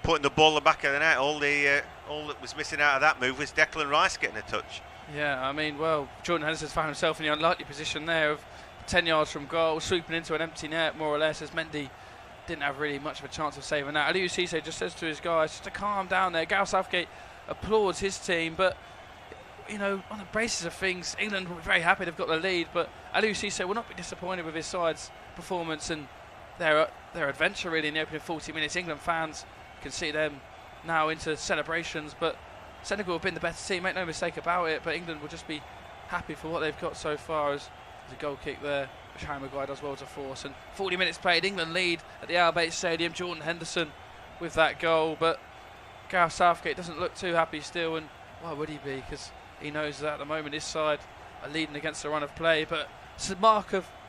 putting the ball in the back of the net. All that was missing out of that move was Declan Rice getting a touch. Yeah, I mean, Jordan Henderson's found himself in the unlikely position there of 10 yards from goal, swooping into an empty net, more or less, as Mendy didn't have really much of a chance of saving that. Aliou Cisse just says to his guys just to calm down there. Gareth Southgate applauds his team, but, on the basis of things, England were very happy they've got the lead, but Aliou Cisse will not be disappointed with his side's performance and their adventure, really, in the opening 40 minutes. England fans can see them now into celebrations, but Senegal have been the better team, make no mistake about it, but England will just be happy for what they've got so far. As a goal kick there, which Harry Maguire does well to force. And 40 minutes played, England lead at the O.A.T Stadium. Jordan Henderson with that goal, but Gareth Southgate doesn't look too happy still, and why would he be? Because he knows that at the moment his side are leading against the run of play. But it's a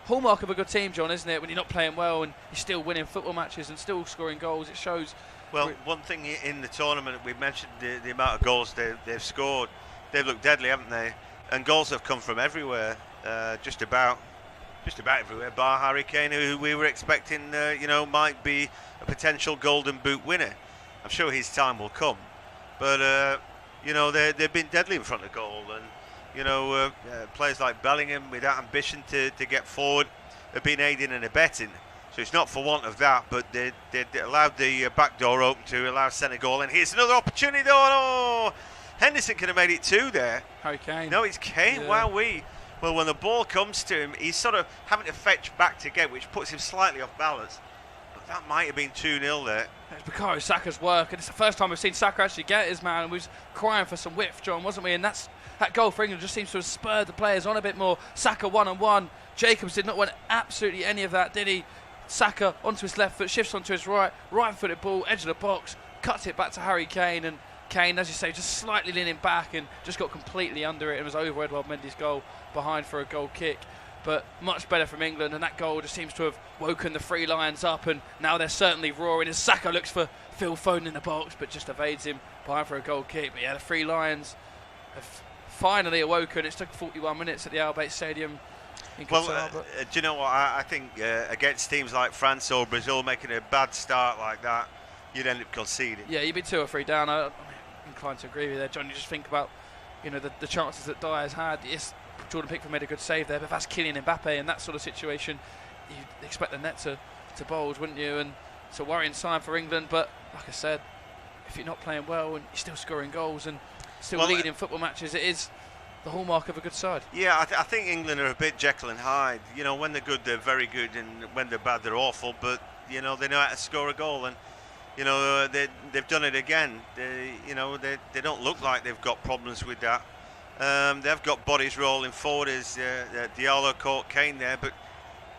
hallmark of a good team, John, isn't it? When you're not playing well and you're still winning football matches and still scoring goals, it shows. Well, one thing in the tournament, we've mentioned the amount of goals they've scored. They've looked deadly, haven't they? And goals have come from everywhere, just about everywhere, bar Harry Kane, who we were expecting, might be a potential Golden Boot winner. I'm sure his time will come, but they've been deadly in front of goal, and players like Bellingham with that ambition to get forward have been aiding and abetting. So it's not for want of that, but they allowed the back door open to allow Senegal. And here's another opportunity, though. Oh, Henderson could have made it two there. Harry Kane. No, it's Kane. Yeah. Wowee. Well, when the ball comes to him, he's sort of having to fetch back to get, which puts him slightly off balance. But that might have been 2-0 there. It's Bukayo Saka's work, and it's the first time we've seen Saka actually get his man. And we was crying for some width, John, wasn't we? And that goal for England just seems to have spurred the players on a bit more. Saka one-on-one. Jacobs did not want absolutely any of that, did he? Saka onto his left foot, shifts onto his right-footed ball, edge of the box, cuts it back to Harry Kane, and Kane, as you say, just slightly leaning back and just got completely under it and was over Edouard Mendy's goal behind for a goal kick. But much better from England, and that goal just seems to have woken the Three Lions up, and now they're certainly roaring as Saka looks for Phil Foden in the box but just evades him behind for a goal kick. But yeah, the Three Lions have finally awoken. It took 41 minutes at the O.A.T Stadium. Well, do you know what? I think against teams like France or Brazil making a bad start like that, you'd end up conceding. Yeah, you'd be 2 or 3 down. I'm inclined to agree with you there, John. You just think about, the chances that Dyer's had. Yes, Jordan Pickford made a good save there, but that's Kylian Mbappe in that sort of situation. You'd expect the net to bulge, wouldn't you? And it's a worrying sign for England. But like I said, if you're not playing well and you're still scoring goals and still leading football matches, it is the hallmark of a good side. Yeah, I think England are a bit Jekyll and Hyde. When they're good, they're very good, and when they're bad, they're awful. But they know how to score a goal, and they've done it again. They don't look like they've got problems with that. They've got bodies rolling forward as Diallo caught Kane there, but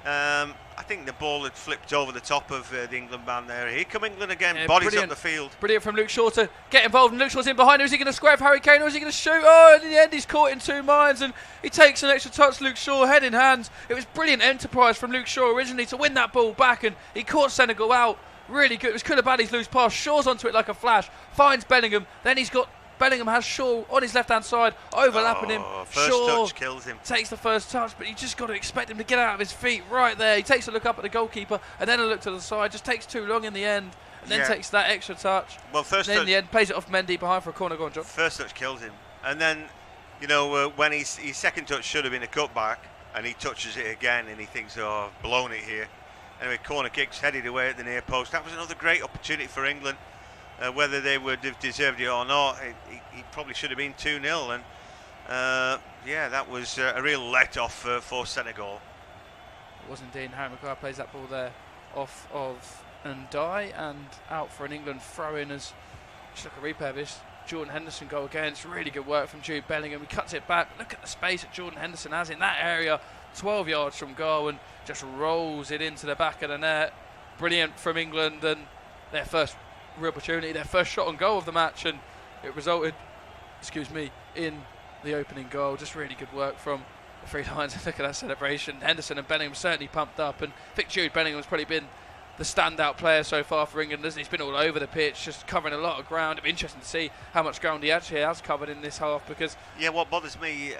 I think the ball had flipped over the top of the England man there. Here come England again, bodies up the field. Brilliant from Luke Shaw to get involved, and Luke Shaw's in behind him. Is he going to square for Harry Kane, or is he going to shoot? Oh, in the end he's caught in 2 minds, and he takes an extra touch, Luke Shaw, head in hand. It was brilliant enterprise from Luke Shaw originally to win that ball back, and he caught Senegal out. Really good. It was Koulibaly's loose pass. Shaw's onto it like a flash, finds Bellingham, then Bellingham has Shaw on his left-hand side, overlapping him. First Shaw touch kills him. Takes the first touch, but you just got to expect him to get out of his feet right there. He takes a look up at the goalkeeper and then a look to the side. Just takes too long in the end, and then takes that extra touch. Well, first and touch, in the end, plays it off Mendy behind for a corner. Go on, John. First touch kills him, and then when his second touch should have been a cutback, and he touches it again, and he thinks, "Oh, I've blown it here." Anyway, corner kicks headed away at the near post. That was another great opportunity for England. Whether they would have deserved it or not, he probably should have been 2-0, and that was a real let-off for Senegal. It was indeed. Harry Maguire plays that ball there off of Ndiaye and out for an England throw-in as, just look at replay of this, Jordan Henderson goal again. It's really good work from Jude Bellingham. He cuts it back. Look at the space that Jordan Henderson has in that area, 12 yards from goal, and just rolls it into the back of the net. Brilliant from England, and their first real opportunity, their first shot on goal of the match, and it resulted, in the opening goal. Just really good work from the Three Lions. Look at that celebration. Henderson and Bellingham certainly pumped up, and I think Jude Bellingham's probably been the standout player so far for England, hasn't he? He's been all over the pitch, just covering a lot of ground. It'll be interesting to see how much ground he actually has covered in this half, because what bothers me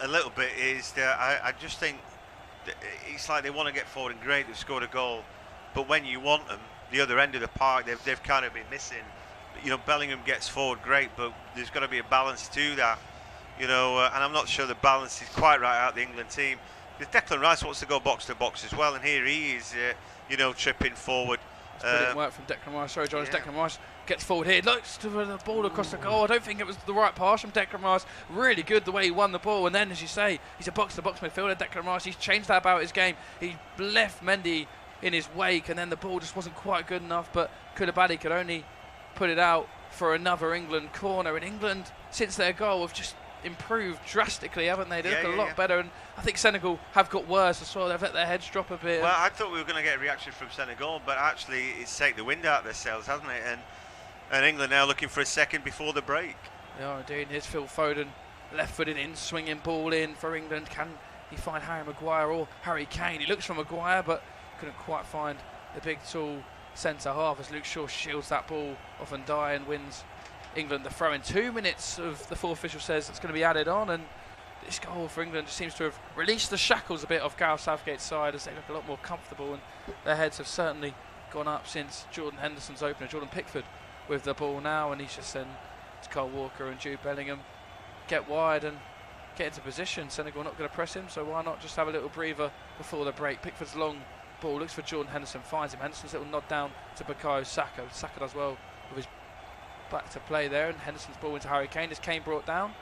a little bit is that I just think that it's like they want to get forward, and great, they've scored a goal, but when you want them, the other end of the park, they've kind of been missing. Bellingham gets forward, great, but there's got to be a balance to that. And I'm not sure the balance is quite right out of the England team. Declan Rice wants to go box to box as well, and here he is, tripping forward. Brilliant work from Declan Rice. Sorry, John, Declan Rice gets forward here, looks to the ball across the goal. I don't think it was the right pass from Declan Rice. Really good the way he won the ball, and then, as you say, he's a box-to-box midfielder. Declan Rice, he's changed that about his game. He left Mendy in his wake, and then the ball just wasn't quite good enough, but Koulibaly could only put it out for another England corner. And England, since their goal, have just improved drastically, haven't they? They look a lot better, and I think Senegal have got worse as well. They've let their heads drop a bit. Well, I thought we were going to get a reaction from Senegal, but actually it's taken the wind out of their sails, hasn't it? And England now looking for a second before the break. They are indeed. Here's Phil Foden, left-footed in, swinging ball in for England. Can he find Harry Maguire or Harry Kane? He looks for Maguire, but couldn't quite find the big, tall centre half as Luke Shaw shields that ball off and die and wins England the throw in. 2 minutes of the fourth official says it's going to be added on, and this goal for England just seems to have released the shackles a bit off Gareth Southgate's side as they look a lot more comfortable, and their heads have certainly gone up since Jordan Henderson's opener, Jordan Pickford, with the ball now, and he's just then to Kyle Walker and Jude Bellingham get wide and get into position. Senegal not going to press him, so why not just have a little breather before the break. Pickford's long ball looks for Jordan Henderson, finds him. Henderson's little nod down to Bukayo Saka. Saka does well with his back to play there, and Henderson's ball into Harry Kane. Is Kane brought down?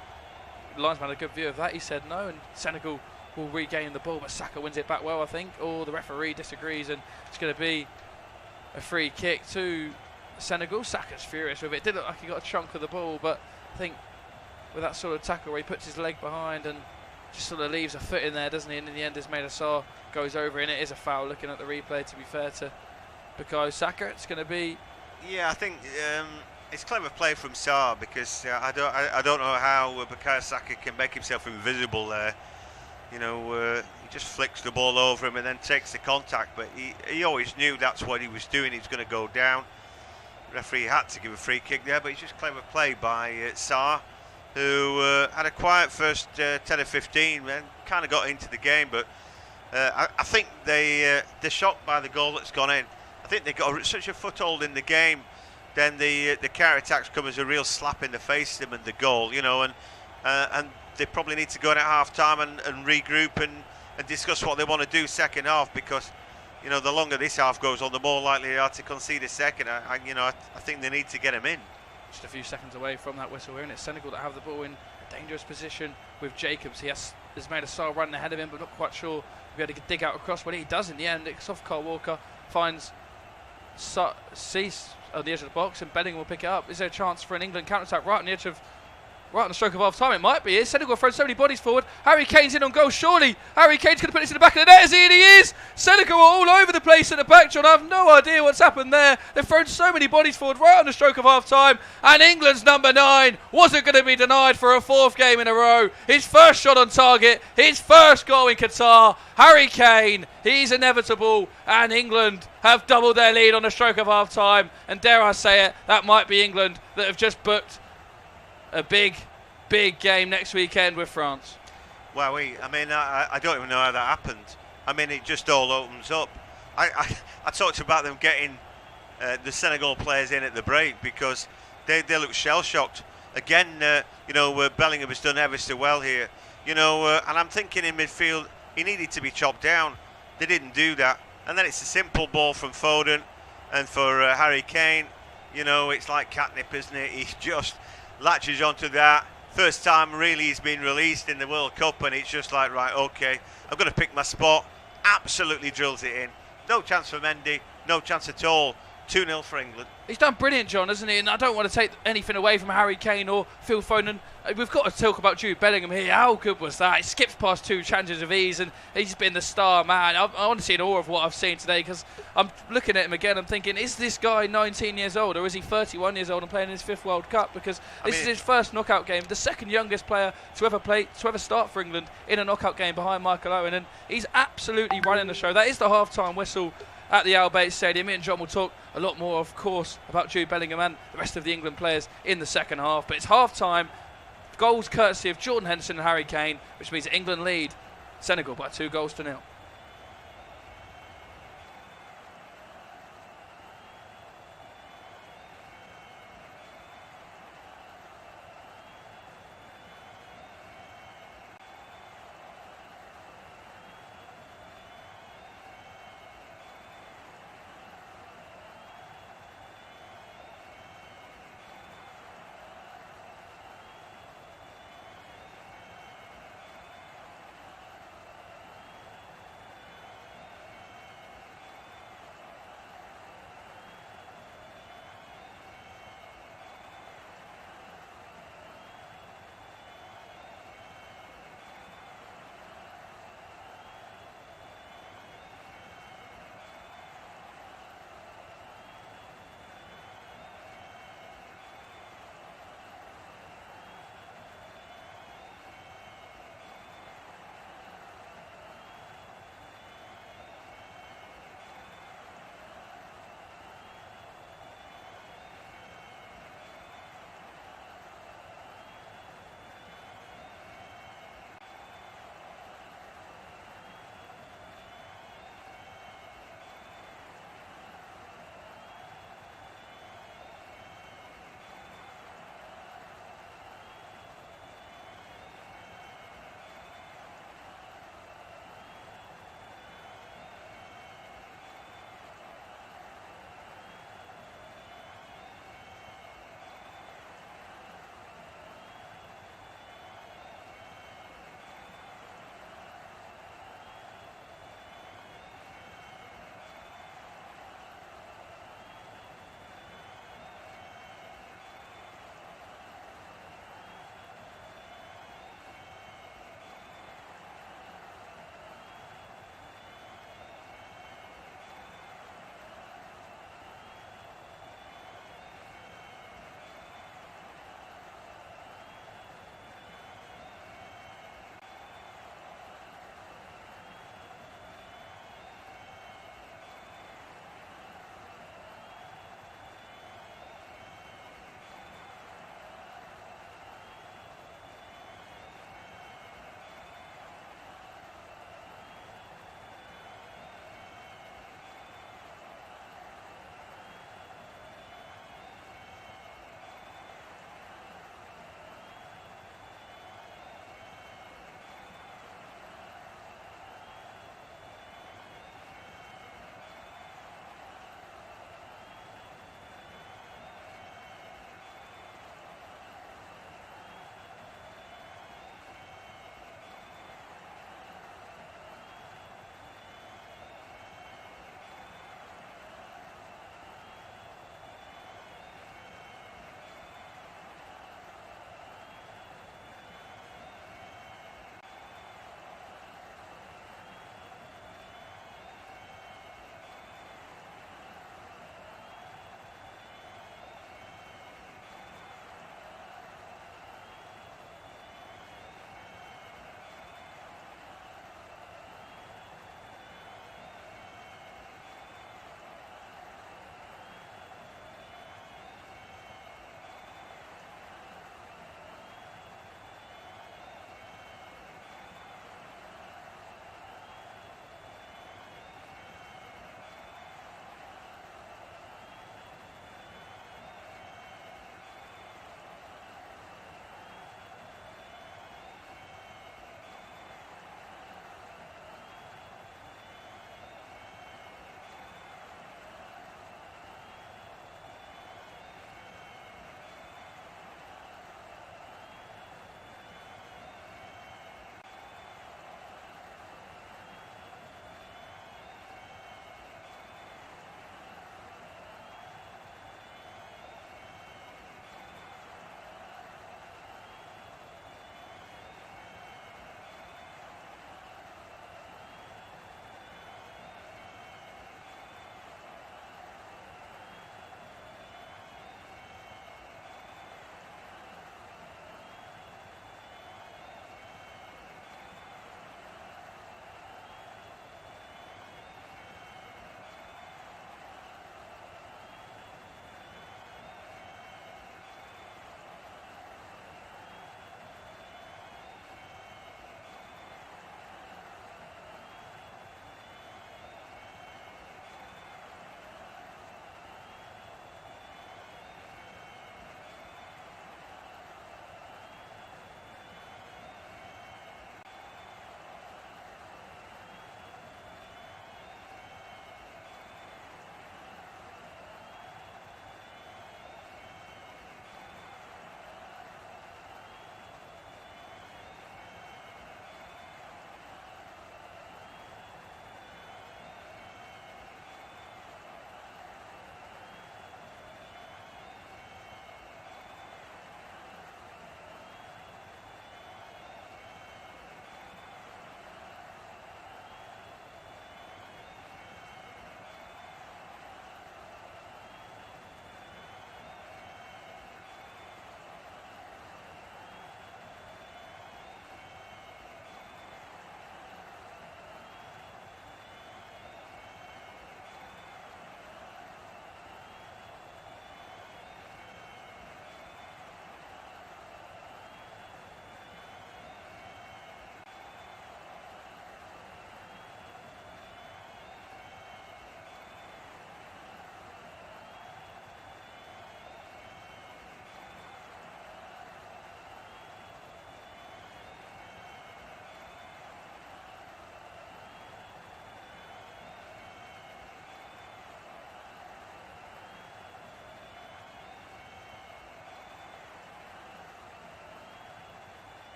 The linesman had a good view of that. He said no, and Senegal will regain the ball, but Saka wins it back well, I think. Or the referee disagrees, and it's going to be a free kick to Senegal. Saka's furious with it. It did look like he got a chunk of the ball, but I think with that sort of tackle where he puts his leg behind and just sort of leaves a foot in there, doesn't he? And in the end, Ismaila Sarr goes over, and it is a foul. Looking at the replay, to be fair to Bukayo Saka, it's going to be. Yeah, I think it's clever play from Sarr, because I don't know how Bukayo Saka can make himself invisible there. You know, he just flicks the ball over him and then takes the contact. But he always knew that's what he was doing. He was going to go down. The referee had to give a free kick there, but it's just clever play by Sarr, who had a quiet first 10 or 15 and kind of got into the game. But I think they're shocked by the goal that's gone in. I think they got such a foothold in the game. Then the counter-attacks come as a real slap in the face to them, and the goal, you know, and they probably need to go in at half-time and regroup and discuss what they want to do second half, because, you know, the longer this half goes on, the more likely they are to concede a second. I think they need to get them in. Just a few seconds away from that whistle here, and it's Senegal that have the ball in a dangerous position with Jacobs. He has made a Sarr running ahead of him, but not quite sure if he had to dig out across. But he does in the end. It's off Kyle Walker, finds Cease on the edge of the box, and Bellingham will pick it up. Is there a chance for an England counter-attack right on the edge of, right on the stroke of half-time? It might be. Senegal thrown so many bodies forward. Harry Kane's in on goal. Surely Harry Kane's going to put this in the back of the net. As he is. Senegal are all over the place at the back, John. I have no idea what's happened there. They've thrown so many bodies forward right on the stroke of half-time, and England's number 9 wasn't going to be denied for a 4th game in a row. His first shot on target, his first goal in Qatar. Harry Kane, he's inevitable, and England have doubled their lead on the stroke of half-time. And dare I say it, that might be England that have just booked a big game next weekend with France. Well, I don't even know how that happened. I mean, it just all opens up. I talked about them getting the Senegal players in at the break, because they look shell-shocked. Again, Bellingham has done ever so well here. And I'm thinking in midfield, he needed to be chopped down. They didn't do that. And then it's a simple ball from Foden, and for Harry Kane, it's like catnip, isn't it? He just latches onto that. First time really he's been released in the World Cup, and it's just like, right, okay, I'm going to pick my spot. Absolutely drills it in. No chance for Mendy, no chance at all. 2-0 for England. He's done brilliant, John, hasn't he? And I don't want to take anything away from Harry Kane or Phil Foden. We've got to talk about Jude Bellingham here. How good was that? He skips past 2 challenges of ease, and he's been the star man. I'm honestly in awe of what I've seen today, because I'm looking at him again. I'm thinking, is this guy 19 years old, or is he 31 years old and playing his 5th World Cup? Because this is his first knockout game, the second youngest player to ever start for England in a knockout game behind Michael Owen, and he's absolutely running the show. That is the half-time whistle at the Al-Bayt Stadium. Me and John will talk a lot more, of course, about Jude Bellingham and the rest of the England players in the second half. But it's half-time. Goals courtesy of Jordan Henderson and Harry Kane, which means England lead Senegal by 2-0.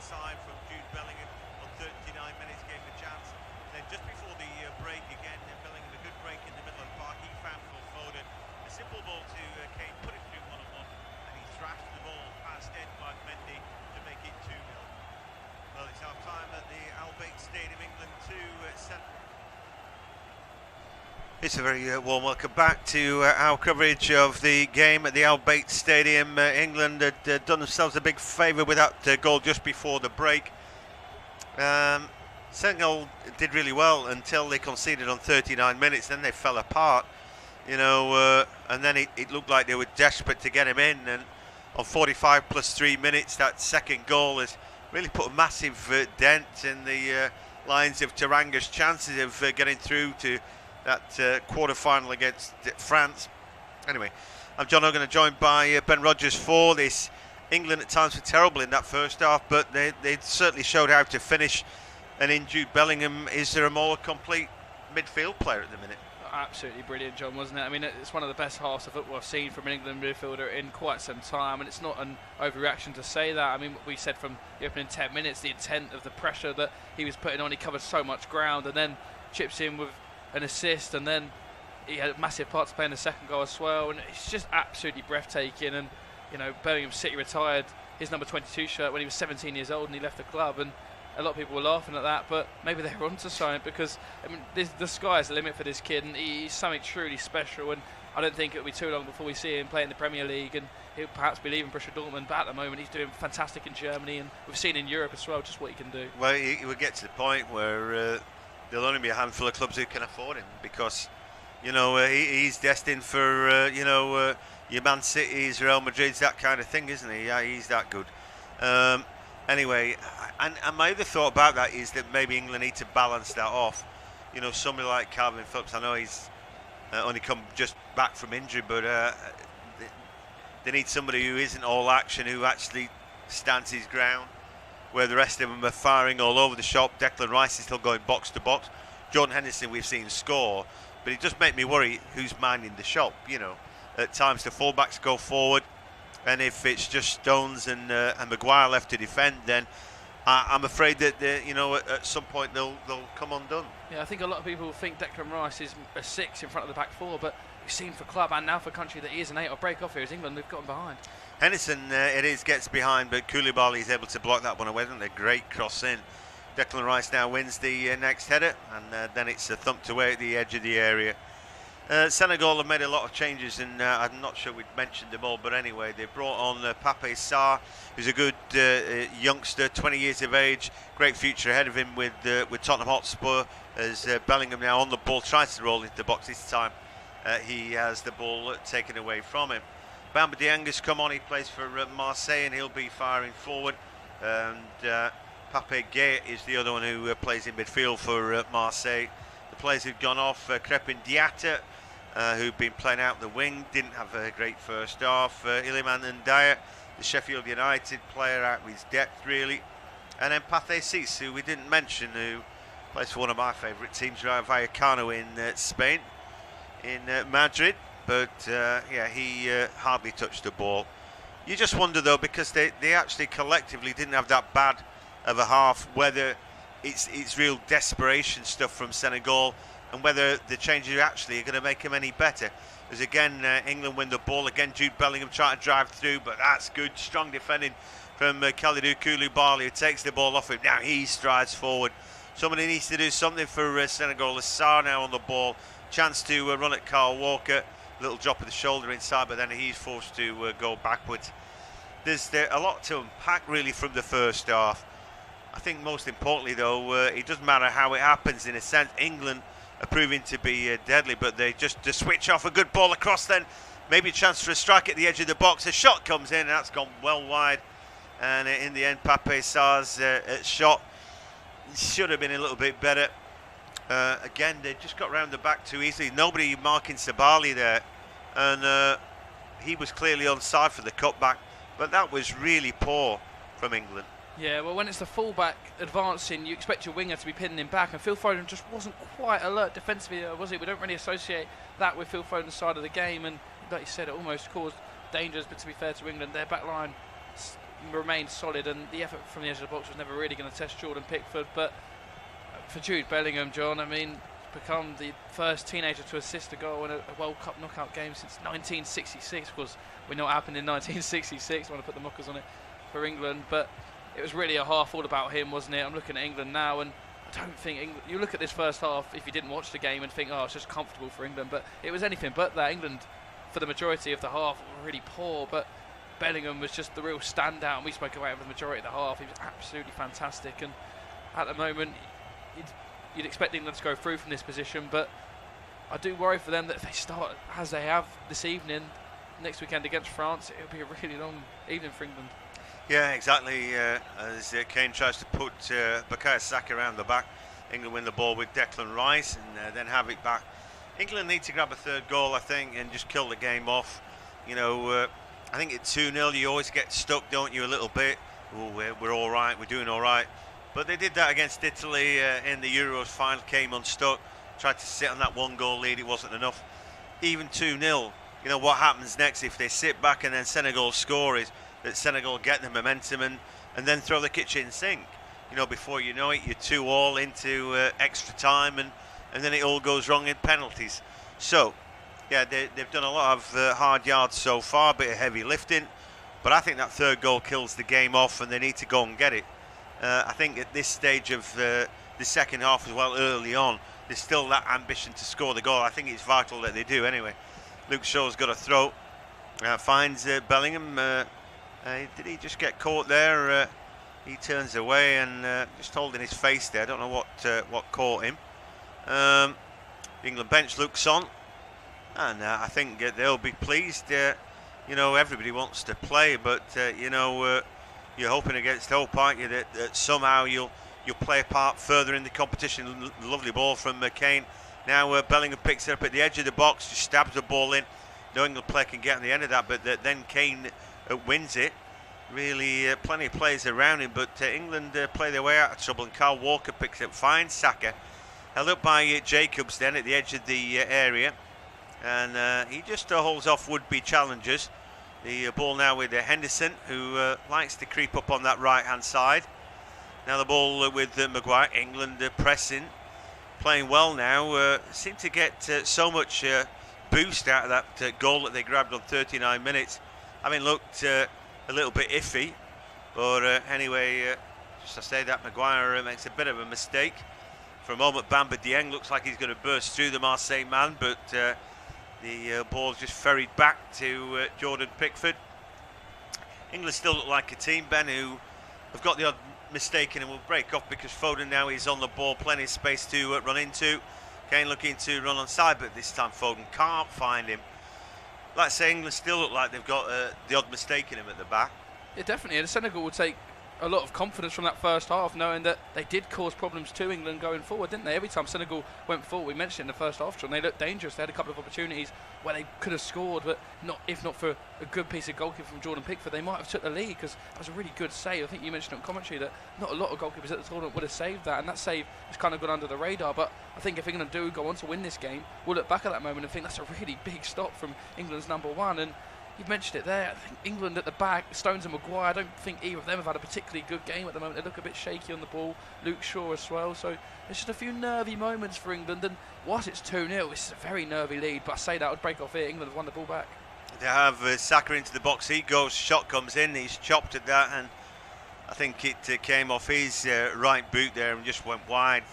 sign from Jude Bellingham on 39 minutes, gave him a chance. Then just before the break again, Bellingham a good break in the middle of the park. He found Phil Foden. A simple ball to Kane, put it through one-on-one, and he thrashed the ball past Edouard Mendy to make it 2-0. Well, it's half time at the O.A.T Stadium, England 2, Senegal. It's a very warm welcome back to our coverage of the game at the O.A.T Stadium. England had done themselves a big favour with that goal just before the break. Senegal did really well until they conceded on 39 minutes, then they fell apart, you know, and then it looked like they were desperate to get him in, and on 45 plus 3 minutes, that second goal has really put a massive dent in the Lions of Teranga's chances of getting through to that quarter-final against France. Anyway, I'm John Hogan, joined by Ben Rogers for this. England at times were terrible in that first half, but they certainly showed how to finish. And in Jude Bellingham, is there a more complete midfield player at the minute? Absolutely brilliant, John, wasn't it? I mean, it's one of the best halves of football I've seen from an England midfielder in quite some time, and it's not an overreaction to say that. I mean, what we said from the opening 10 minutes, the intent of the pressure that he was putting on, he covered so much ground, and then chips in with an assist, and then he had a massive part to play in the second goal as well, and it's just absolutely breathtaking. And you know, Birmingham City retired his number 22 shirt when he was 17 years old and he left the club, and a lot of people were laughing at that, but maybe they were onto something, because I mean, the sky's the limit for this kid, and he's something truly special, and I don't think it'll be too long before we see him play in the Premier League, and he'll perhaps be leaving Borussia Dortmund, but at the moment he's doing fantastic in Germany, and we've seen in Europe as well just what he can do. Well, he will get to the point where there'll only be a handful of clubs who can afford him, because you know he's destined for you know your Man Cities, Real Madrid's, that kind of thing, isn't he? Yeah, he's that good. Anyway, and my other thought about that is that maybe England need to balance that off. You know, somebody like Calvin Phillips, I know he's only come just back from injury, but they need somebody who isn't all action, who actually stands his ground, where the rest of them are firing all over the shop. Declan Rice is still going box to box. Jordan Henderson we've seen score, but it does make me worry who's minding the shop. You know, at times the fullbacks go forward, and if it's just Stones and Maguire left to defend, then I'm afraid that you know at some point they'll come undone. Yeah, I think a lot of people think Declan Rice is a 6 in front of the back 4, but we've seen for club and now for country that he is an 8 or break off here. As England, we've gotten behind. Henderson gets behind, but Koulibaly is able to block that one away. A great cross in. Declan Rice now wins the next header, and then it's thumped away at the edge of the area. Senegal have made a lot of changes, and I'm not sure we'd mentioned them all, but anyway, they brought on Pape Sarr, who's a good youngster, 20 years of age, great future ahead of him with Tottenham Hotspur, as Bellingham now on the ball, tries to roll into the box. This time he has the ball taken away from him. Bamba Dieng has come on, he plays for Marseille, and he'll be firing forward, and Pape Gueye is the other one who plays in midfield for Marseille. The players who've gone off, Crepin Diatta, who've been playing out the wing, didn't have a great first half. Iliman Ndiaye, the Sheffield United player, out with his depth really. And then Pathé Ciss, who we didn't mention, who plays for one of my favourite teams, Rayo Vallecano in Spain, in Madrid. But yeah, he hardly touched the ball. You just wonder though, because they actually collectively didn't have that bad of a half, whether it's real desperation stuff from Senegal, and whether the changes actually are going to make them any better. As again, England win the ball. Again, Jude Bellingham trying to drive through, but that's good, strong defending from Kalidou Koulibaly, who takes the ball off him. Now he strides forward. Somebody needs to do something for Senegal. Sarr now on the ball. Chance to run at Kyle Walker. Little drop of the shoulder inside, but then he's forced to go backwards. There's a lot to unpack really from the first half. I think most importantly though, it doesn't matter how it happens in a sense. England are proving to be deadly, but they just to switch off. A good ball across, then maybe a chance for a strike at the edge of the box. A shot comes in, and that's gone well wide, and in the end Pape Sarr's shot should have been a little bit better. Again, they just got round the back too easily. Nobody marking Sabali there, and he was clearly onside for the cutback, but that was really poor from England. Yeah, well, when it's the fullback advancing, you expect your winger to be pinning him back, and Phil Foden just wasn't quite alert defensively, was he? We don't really associate that with Phil Foden's side of the game, and like you said, it almost caused dangers. But to be fair to England, their back line remained solid, and the effort from the edge of the box was never really going to test Jordan Pickford. But for Jude Bellingham, John, I mean, become the first teenager to assist a goal in a World Cup knockout game since 1966. Of course, we know what happened in 1966. I want to put the mockers on it for England, but it was really a half all about him, wasn't it? I'm looking at England now, and I don't think England, you look at this first half, if you didn't watch the game, and think, oh, it's just comfortable for England, but it was anything but that. England, for the majority of the half, were really poor, but Bellingham was just the real standout, and we spoke about him for the majority of the half. He was absolutely fantastic, and at the moment, you'd expect England to go through from this position, but I do worry for them that if they start as they have this evening, next weekend against France, it'll be a really long evening for England. Yeah, exactly. As Kane tries to put Bukayo Saka around the back, England win the ball with Declan Rice and then have it back. England need to grab a third goal, I think, and just kill the game off. You know, I think at 2-0 you always get stuck, don't you, a little bit. Oh, we're all right, we're doing all right. But they did that against Italy in the Euros final, came unstuck, tried to sit on that 1-goal lead, it wasn't enough. Even 2-0, you know, what happens next if they sit back and then Senegal score is that Senegal get the momentum and then throw the kitchen sink. You know, before you know it, you're 2-2 into extra time and then it all goes wrong in penalties. So, yeah, they've done a lot of hard yards so far, a bit of heavy lifting, but I think that third goal kills the game off and they need to go and get it. I think at this stage of the second half as well, early on, there's still that ambition to score the goal. I think it's vital that they do anyway. Luke Shaw's got a throw, finds Bellingham. Did he just get caught there? He turns away and just holding his face there. I don't know what caught him. The England bench looks on, and I think they'll be pleased. You know, everybody wants to play, but you know, you're hoping against hope, aren't you, that somehow you'll play a part further in the competition. Lovely ball from Kane. Now Bellingham picks it up at the edge of the box, just stabs the ball in. No England player can get on the end of that, but then Kane wins it. Really plenty of players around him, but England play their way out of trouble, and Kyle Walker picks it up, finds Saka, held up by Jacobs then at the edge of the area, and he just holds off would-be challengers. The ball now with Henderson, who likes to creep up on that right-hand side. Now the ball with Maguire. England pressing, playing well now. Seem to get so much boost out of that goal that they grabbed on 39 minutes. Having looked a little bit iffy, but anyway, just to say that Maguire makes a bit of a mistake. For a moment, Bamba Dieng looks like he's going to burst through the Marseille man, but the ball just ferried back to Jordan Pickford. England still look like a team, Ben, who have got the odd mistake and will break off because Foden now is on the ball, plenty of space to run into. Kane looking to run onside, but this time Foden can't find him. Like I say, England still look like they've got the odd mistake in him at the back. Yeah, definitely. And Senegal will take a lot of confidence from that first half, knowing that they did cause problems to England going forward, didn't they? Every time Senegal went forward, we mentioned it in the first half, John, they looked dangerous. They had a couple of opportunities where they could have scored, but if not for a good piece of goalkeeping from Jordan Pickford, they might have took the lead, because that was a really good save. I think you mentioned on commentary that not a lot of goalkeepers at the tournament would have saved that, and that save has kind of gone under the radar. But I think if England do go on to win this game, we'll look back at that moment and think that's a really big stop from England's number one. And you've mentioned it there. I think England at the back, Stones and Maguire, I don't think either of them have had a particularly good game at the moment. They look a bit shaky on the ball. Luke Shaw as well. So there's just a few nervy moments for England. And whilst it's 2-0, it's a very nervy lead. But I say that would break off here. England have won the ball back. They have Saka into the box. He goes, shot comes in. He's chopped at that, and I think it came off his right boot there and just went wide.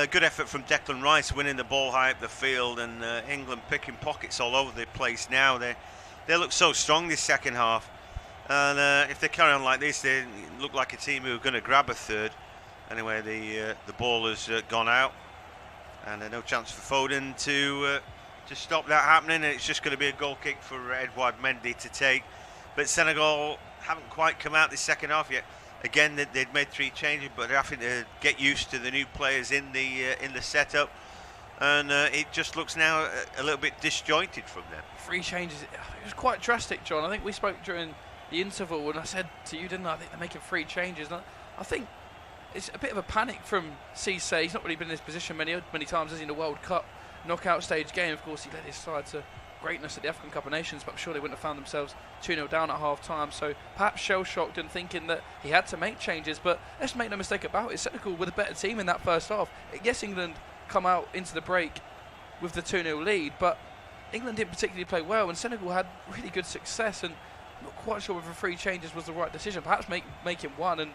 Good effort from Declan Rice, winning the ball high up the field, and England picking pockets all over the place now. They look so strong this second half, and if they carry on like this, they look like a team who are going to grab a third. Anyway, the ball has gone out, and no chance for Foden to stop that happening. And it's just going to be a goal kick for Edouard Mendy to take. But Senegal haven't quite come out this second half yet. Again, they'd made 3 changes, but they're having to get used to the new players in the setup, and it just looks now a little bit disjointed from them. 3 changes. It was quite drastic, John. I think we spoke during the interval, and I said to you, didn't I think they're making 3 changes. And I think it's a bit of a panic from Cisse. He's not really been in this position many times, as in the World Cup knockout stage game. Of course, he led his side to greatness at the African Cup of Nations, but I'm sure they wouldn't have found themselves 2-0 down at half-time. So perhaps shell-shocked and thinking that he had to make changes. But let's make no mistake about it, Senegal were the better team in that first half. Yes, England come out into the break with the 2-0 lead, but England didn't particularly play well, and Senegal had really good success, and I'm not quite sure whether 3 changes was the right decision. Perhaps making 1 and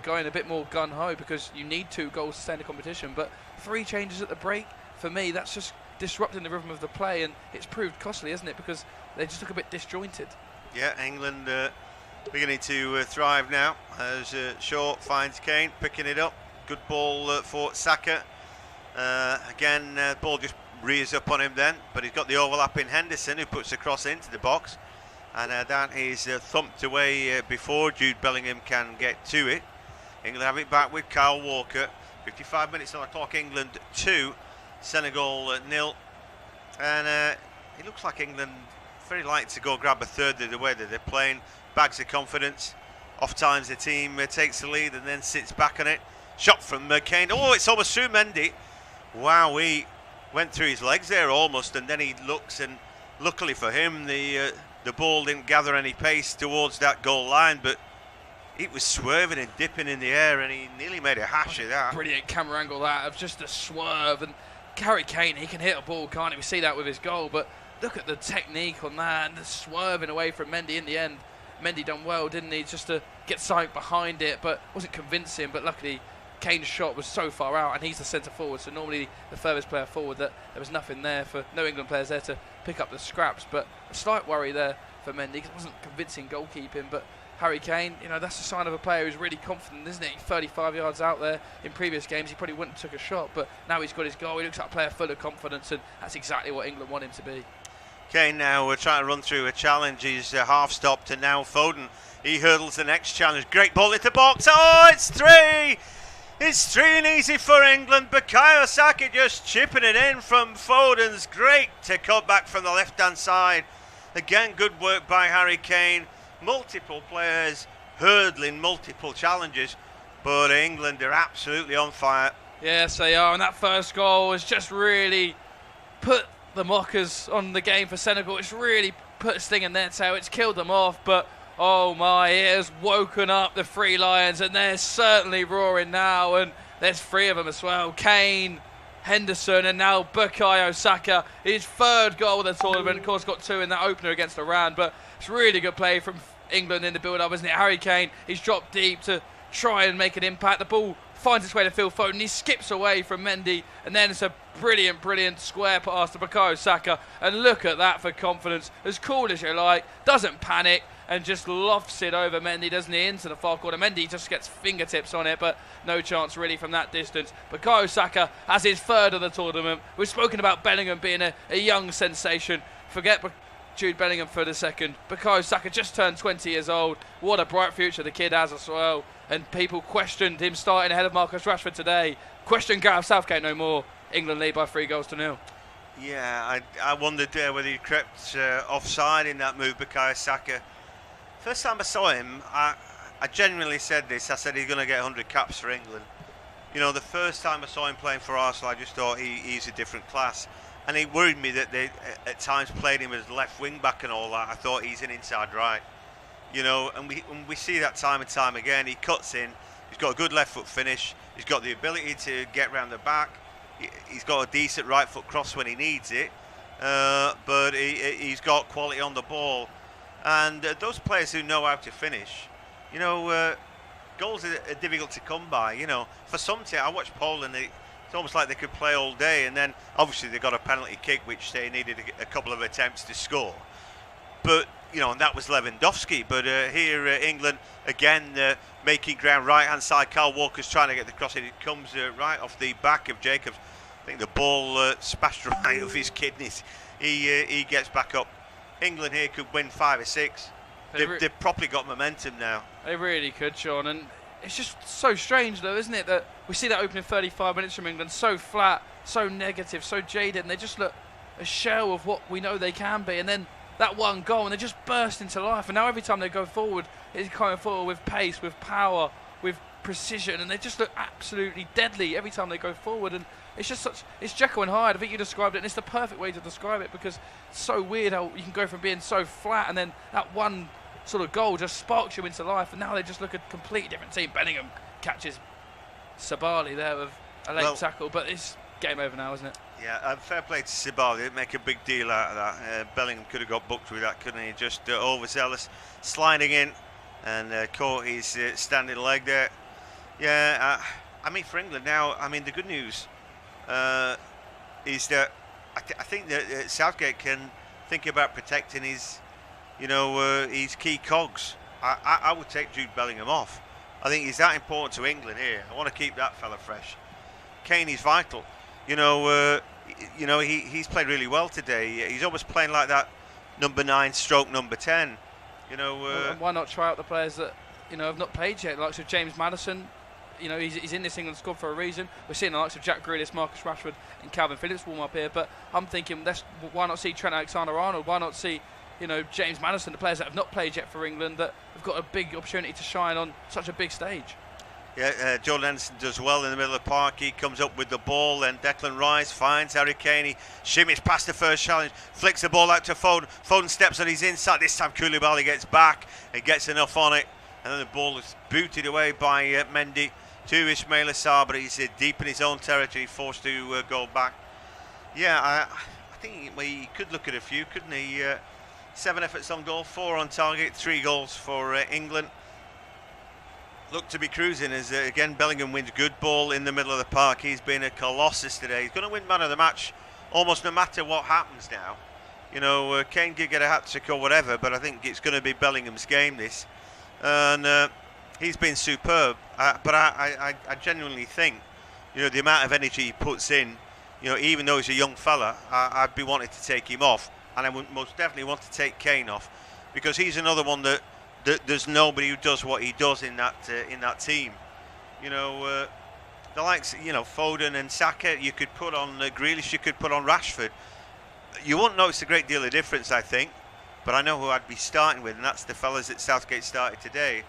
going a bit more gun-ho, because you need 2 goals to stay in the competition. But 3 changes at the break, for me, that's just disrupting the rhythm of the play, and it's proved costly, isn't it? Because they just look a bit disjointed. Yeah, England beginning to thrive now as Shaw finds Kane, picking it up. Good ball for Saka. Again, ball just rears up on him then, but he's got the overlap in Henderson, who puts the cross into the box, and that is thumped away before Jude Bellingham can get to it. England have it back with Kyle Walker. 55 minutes on the clock. England 2, Senegal 0, and it looks like England very like to go grab a third of the way that they're playing. Bags of confidence. Off times the team takes the lead and then sits back on it. Shot from Kane. Oh, it's almost through Mendy. Wow, he went through his legs there almost, and then he looks, and luckily for him, the ball didn't gather any pace towards that goal line, but it was swerving and dipping in the air, and he nearly made a hash of that. Brilliant camera angle that, of just a swerve. And Harry Kane, he can hit a ball, can't he? We see that with his goal, but look at the technique on that, and the swerving away from Mendy in the end. Mendy done well, didn't he, just to get something behind it, but wasn't convincing. But luckily Kane's shot was so far out, and he's the centre forward, so normally the furthest player forward, that there was nothing there for no England players there to pick up the scraps. But a slight worry there for Mendy, because it wasn't convincing goalkeeping. But Harry Kane, that's a sign of a player who's really confident, isn't it? 35 yards out there. In previous games he probably wouldn't have took a shot, but now he's got his goal, he looks like a player full of confidence, and that's exactly what England want him to be. Kane now, we're trying to run through a challenge. He's half stopped, and now Foden, he hurdles the next challenge. Great ball into the box. Oh, it's 3! It's 3 and easy for England. Bukayo Saka just chipping it in from Foden's great to cut back from the left-hand side. Again, good work by Harry Kane. Multiple players hurdling multiple challenges, but England are absolutely on fire. Yes, they are, and that first goal has just really put the mockers on the game for Senegal. It's really put a sting in their tail. It's killed them off, but oh my, it has woken up the Three Lions, and they're certainly roaring now, and there's 3 of them as well. Kane, Henderson, and now Bukayo Saka. His 3rd goal of the tournament. Of course, got 2 in that opener against Iran, but it's really good play from England in the build-up, isn't it? Harry Kane, he's dropped deep to try and make an impact. The ball finds its way to Phil Foden. He skips away from Mendy, and then it's a brilliant square pass to Bukayo Saka. And look at that for confidence. As cool as you like, doesn't panic, and just lofts it over Mendy, doesn't he, into the far corner. Mendy just gets fingertips on it, but no chance really from that distance. Bukayo Saka has his 3rd of the tournament. We've spoken about Bellingham being a young sensation. Forget Jude Bellingham for the second. Bukayo Saka just turned 20 years old. What a bright future the kid has as well. And people questioned him starting ahead of Marcus Rashford today. Question Gareth Southgate no more. England lead by 3-0. Yeah, I wondered whether he crept offside in that move, Bukayo Saka. First time I saw him, I genuinely said this. I said he's going to get 100 caps for England. The first time I saw him playing for Arsenal, I just thought he's a different class. And it worried me that they at times played him as left wing back and all that. I thought he's an inside right. And we see that time and time again. He cuts in. He's got a good left foot finish. He's got the ability to get round the back. He's got a decent right foot cross when he needs it. But he's got quality on the ball. And those players who know how to finish, goals are difficult to come by. For some team, I watched Poland. It's almost like they could play all day, and then obviously they got a penalty kick which they needed a couple of attempts to score. But and that was Lewandowski. But here England again making ground, right hand side. Kyle Walker's trying to get the cross in. It comes right off the back of Jacobs. I think the ball splashed right off his kidneys. He gets back up. England here could win 5 or 6. They've properly got momentum now. They really could, Sean. And it's just so strange, though, isn't it, that we see that opening 35 minutes from England so flat, so negative, so jaded, and they just look a shell of what we know they can be. And then that one goal, and they just burst into life. And now every time they go forward, it's coming forward with pace, with power, with precision, and they just look absolutely deadly every time they go forward. And it's just it's Jekyll and Hyde. I think you described it, and it's the perfect way to describe it, because it's so weird how you can go from being so flat, and then that one sort of goal just sparks you into life, and now they just look a completely different team. Bellingham catches Sabali there with a late tackle, but it's game over now, isn't it? Yeah, fair play to Sabali. Didn't make a big deal out of that. Bellingham could have got booked with that, couldn't he? Just overzealous, sliding in, and caught his standing leg there. Yeah, I mean, for England now, I mean, the good news is that I think that Southgate can think about protecting his, his key cogs. I would take Jude Bellingham off. I think he's that important to England here. I want to keep that fella fresh. Kane is vital. He's played really well today. He's almost playing like that number 9 stroke number 10. Why not try out the players that have not played yet? The likes of James Maddison. He's in this England squad for a reason. We're seeing the likes of Jack Grealish, Marcus Rashford, and Calvin Phillips warm up here. But I'm thinking, why not see Trent Alexander-Arnold? Why not see James Maddison, the players that have not played yet for England, that have got a big opportunity to shine on such a big stage? Yeah, Jordan Henderson does well in the middle of the park. He comes up with the ball, and Declan Rice finds Harry Kane. He shimmies past the first challenge, flicks the ball out to Foden. Foden steps on his inside. This time Koulibaly gets back and gets enough on it, and then the ball is booted away by Mendy to Ismaila Sarr, but he's deep in his own territory, forced to go back. Yeah, I think he could look at a few, couldn't he? 7 efforts on goal, 4 on target, 3 goals for England. Look to be cruising as again Bellingham wins good ball in the middle of the park. He's been a colossus today. He's going to win man of the match almost no matter what happens now. Kane could get a hat-trick or whatever, but I think it's going to be Bellingham's game this. And he's been superb. But I genuinely think, the amount of energy he puts in, even though he's a young fella, I'd be wanting to take him off. And I would most definitely want to take Kane off, because he's another one that there's nobody who does what he does in that team. The likes, Foden and Saka, you could put on Grealish, you could put on Rashford. You won't notice a great deal of difference, I think, but I know who I'd be starting with, and that's the fellas that Southgate started today.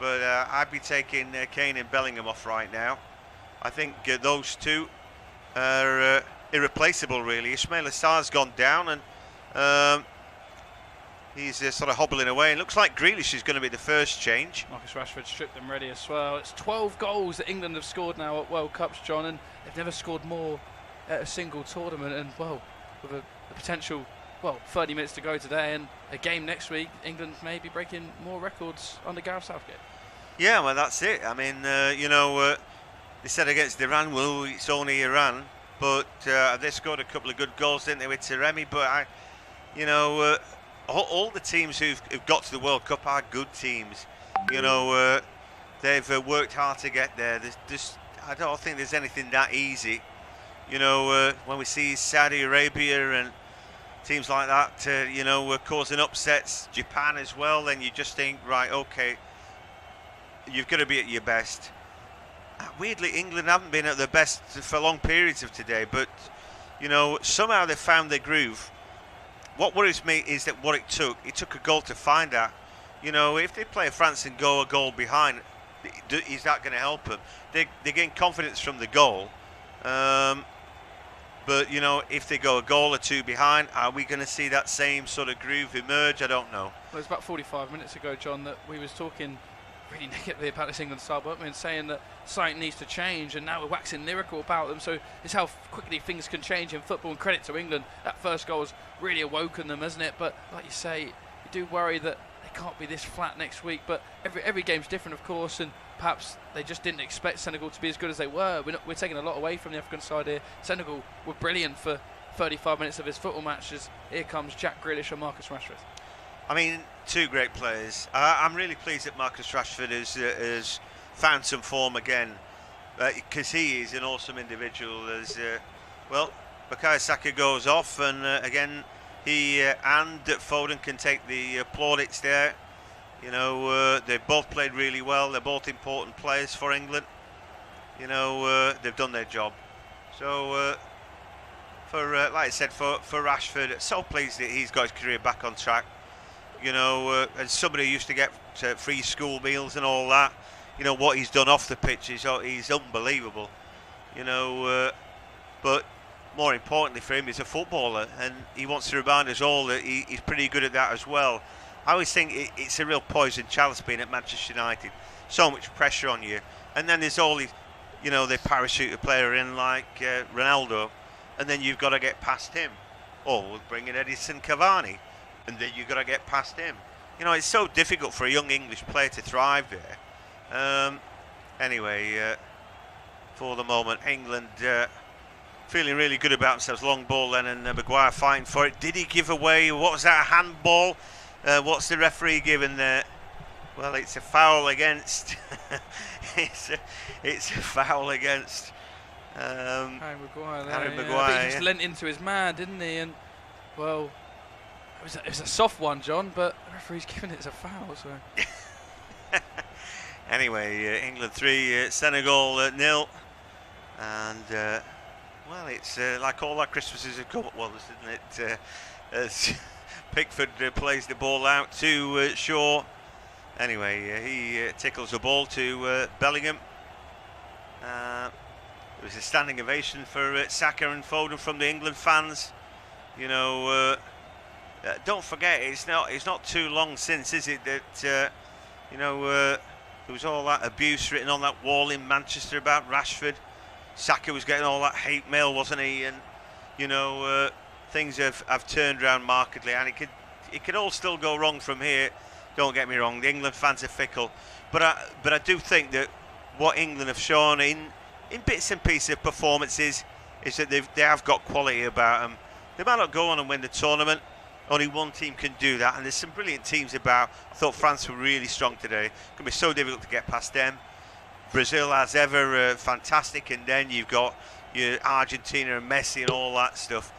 But I'd be taking Kane and Bellingham off right now. I think those two are irreplaceable, really. Ismaila Sarr's gone down, and he's sort of hobbling away. It looks like Grealish is going to be the first change. Marcus Rashford stripped them ready as well. It's 12 goals that England have scored now at World Cups, John, and they've never scored more at a single tournament. And, with a potential, 30 minutes to go today and a game next week, England may be breaking more records under Gareth Southgate. Yeah, well, that's it. I mean, they said against Iran, well, it's only Iran. But they scored a couple of good goals, didn't they, with Taremi? But, all the teams who've got to the World Cup are good teams. They've worked hard to get there. I don't think there's anything that easy. When we see Saudi Arabia and teams like that, causing upsets, Japan as well, then you just think, right, okay, you've got to be at your best. Weirdly, England haven't been at their best for long periods of today, but, somehow they've found their groove. What worries me is that what it took a goal to find that. If they play France and go a goal behind, is that going to help them? They gain confidence from the goal. But, if they go a goal or 2 behind, are we going to see that same sort of groove emerge? I don't know. Well, it was about 45 minutes ago, John, that we was talking really negatively about this England side, weren't we, and saying that something needs to change, and now we're waxing lyrical about them. So it's how quickly things can change in football, and credit to England. That first goal has really awoken them, hasn't it? But like you say, you do worry that they can't be this flat next week. But every game's different, of course, and perhaps they just didn't expect Senegal to be as good as they were. We're taking a lot away from the African side here. Senegal were brilliant for 35 minutes of his football matches. Here comes Jack Grealish and Marcus Rashford. I mean, 2 great players. I'm really pleased that Marcus Rashford has found some form again, because he is an awesome individual. As Bukayo Saka goes off, and again, he and Foden can take the plaudits there. They both played really well. They're both important players for England. They've done their job. So, like I said, for Rashford, so pleased that he's got his career back on track. And somebody who used to get free school meals and all that, you know, what he's done off the pitch is he's unbelievable. You know, but more importantly for him, he's a footballer, and he wants to remind us all that he's pretty good at that as well. I always think it's a real poison chalice being at Manchester United. So much pressure on you, and then there's all these, you know, they parachute a player in like Ronaldo, and then you've got to get past him. Or we'll bring in Edison Cavani, and then you've got to get past him. You know, it's so difficult for a young English player to thrive there. Anyway, for the moment, England feeling really good about themselves. Long ball then, and Maguire fighting for it. Did he give away? What was that? A handball? What's the referee giving there? Well, it's a foul against. it's a foul against. Harry Maguire. Harry Maguire. He just lent into his man, didn't he? And well, it was a soft one, John, but the referee's giving it as a foul. So. Anyway, England 3, Senegal 0, and well, it's like all our Christmases have come at once, isn't it? As Pickford plays the ball out to Shaw. Anyway, he tickles the ball to Bellingham. It was a standing ovation for Saka and Foden from the England fans. You know, don't forget, it's not too long since, is it, that you know, there was all that abuse written on that wall in Manchester about Rashford. Saka was getting all that hate mail, wasn't he? And you know, things have turned around markedly, and it could all still go wrong from here. Don't get me wrong, the England fans are fickle, but I do think that what England have shown in bits and pieces of performances is that they have got quality about them. They might not go on and win the tournament. Only one team can do that, and there's some brilliant teams about. I thought France were really strong today. It's going to be so difficult to get past them. Brazil, as ever, fantastic, and then you've got your Argentina and Messi and all that stuff.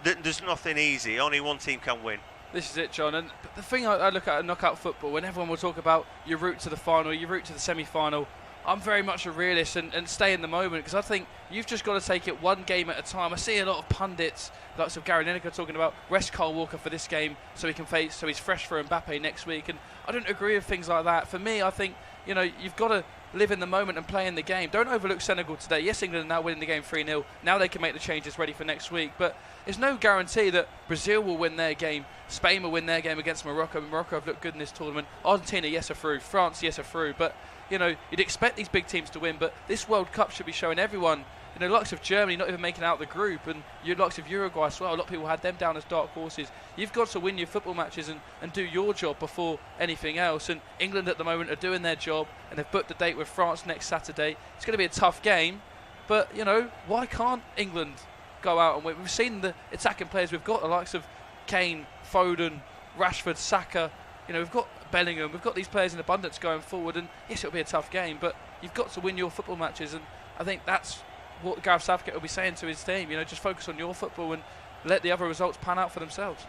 There's nothing easy. Only one team can win. This is it, John. And the thing I look at knockout football, when everyone will talk about your route to the final, your route to the semi-final, I'm very much a realist and stay in the moment, because I think you've just got to take it one game at a time. I see a lot of pundits, like of Gary Lineker, talking about rest Kyle Walker for this game so he's fresh for Mbappe next week, and I don't agree with things like that. For me, I think, you know, you've got to live in the moment and play in the game. Don't overlook Senegal today. Yes, England are now winning the game 3-0. Now they can make the changes ready for next week, but there's no guarantee that Brazil will win their game, Spain will win their game against Morocco. Morocco have looked good in this tournament. Argentina, yes, are through. France, yes, are through. But you know, you'd expect these big teams to win, but this World Cup should be showing everyone, you know, likes of Germany not even making out the group, and your likes of Uruguay as well. A lot of people had them down as dark horses. You've got to win your football matches and do your job before anything else. And England at the moment are doing their job, and they've booked a date with France next Saturday. It's going to be a tough game, but you know, why can't England go out and win? We've seen the attacking players. We've got the likes of Kane, Foden, Rashford, Saka. You know, we've got Bellingham, we've got these players in abundance going forward, and yes, it'll be a tough game, but you've got to win your football matches, and I think that's what Gareth Southgate will be saying to his team. You know, just focus on your football and let the other results pan out for themselves.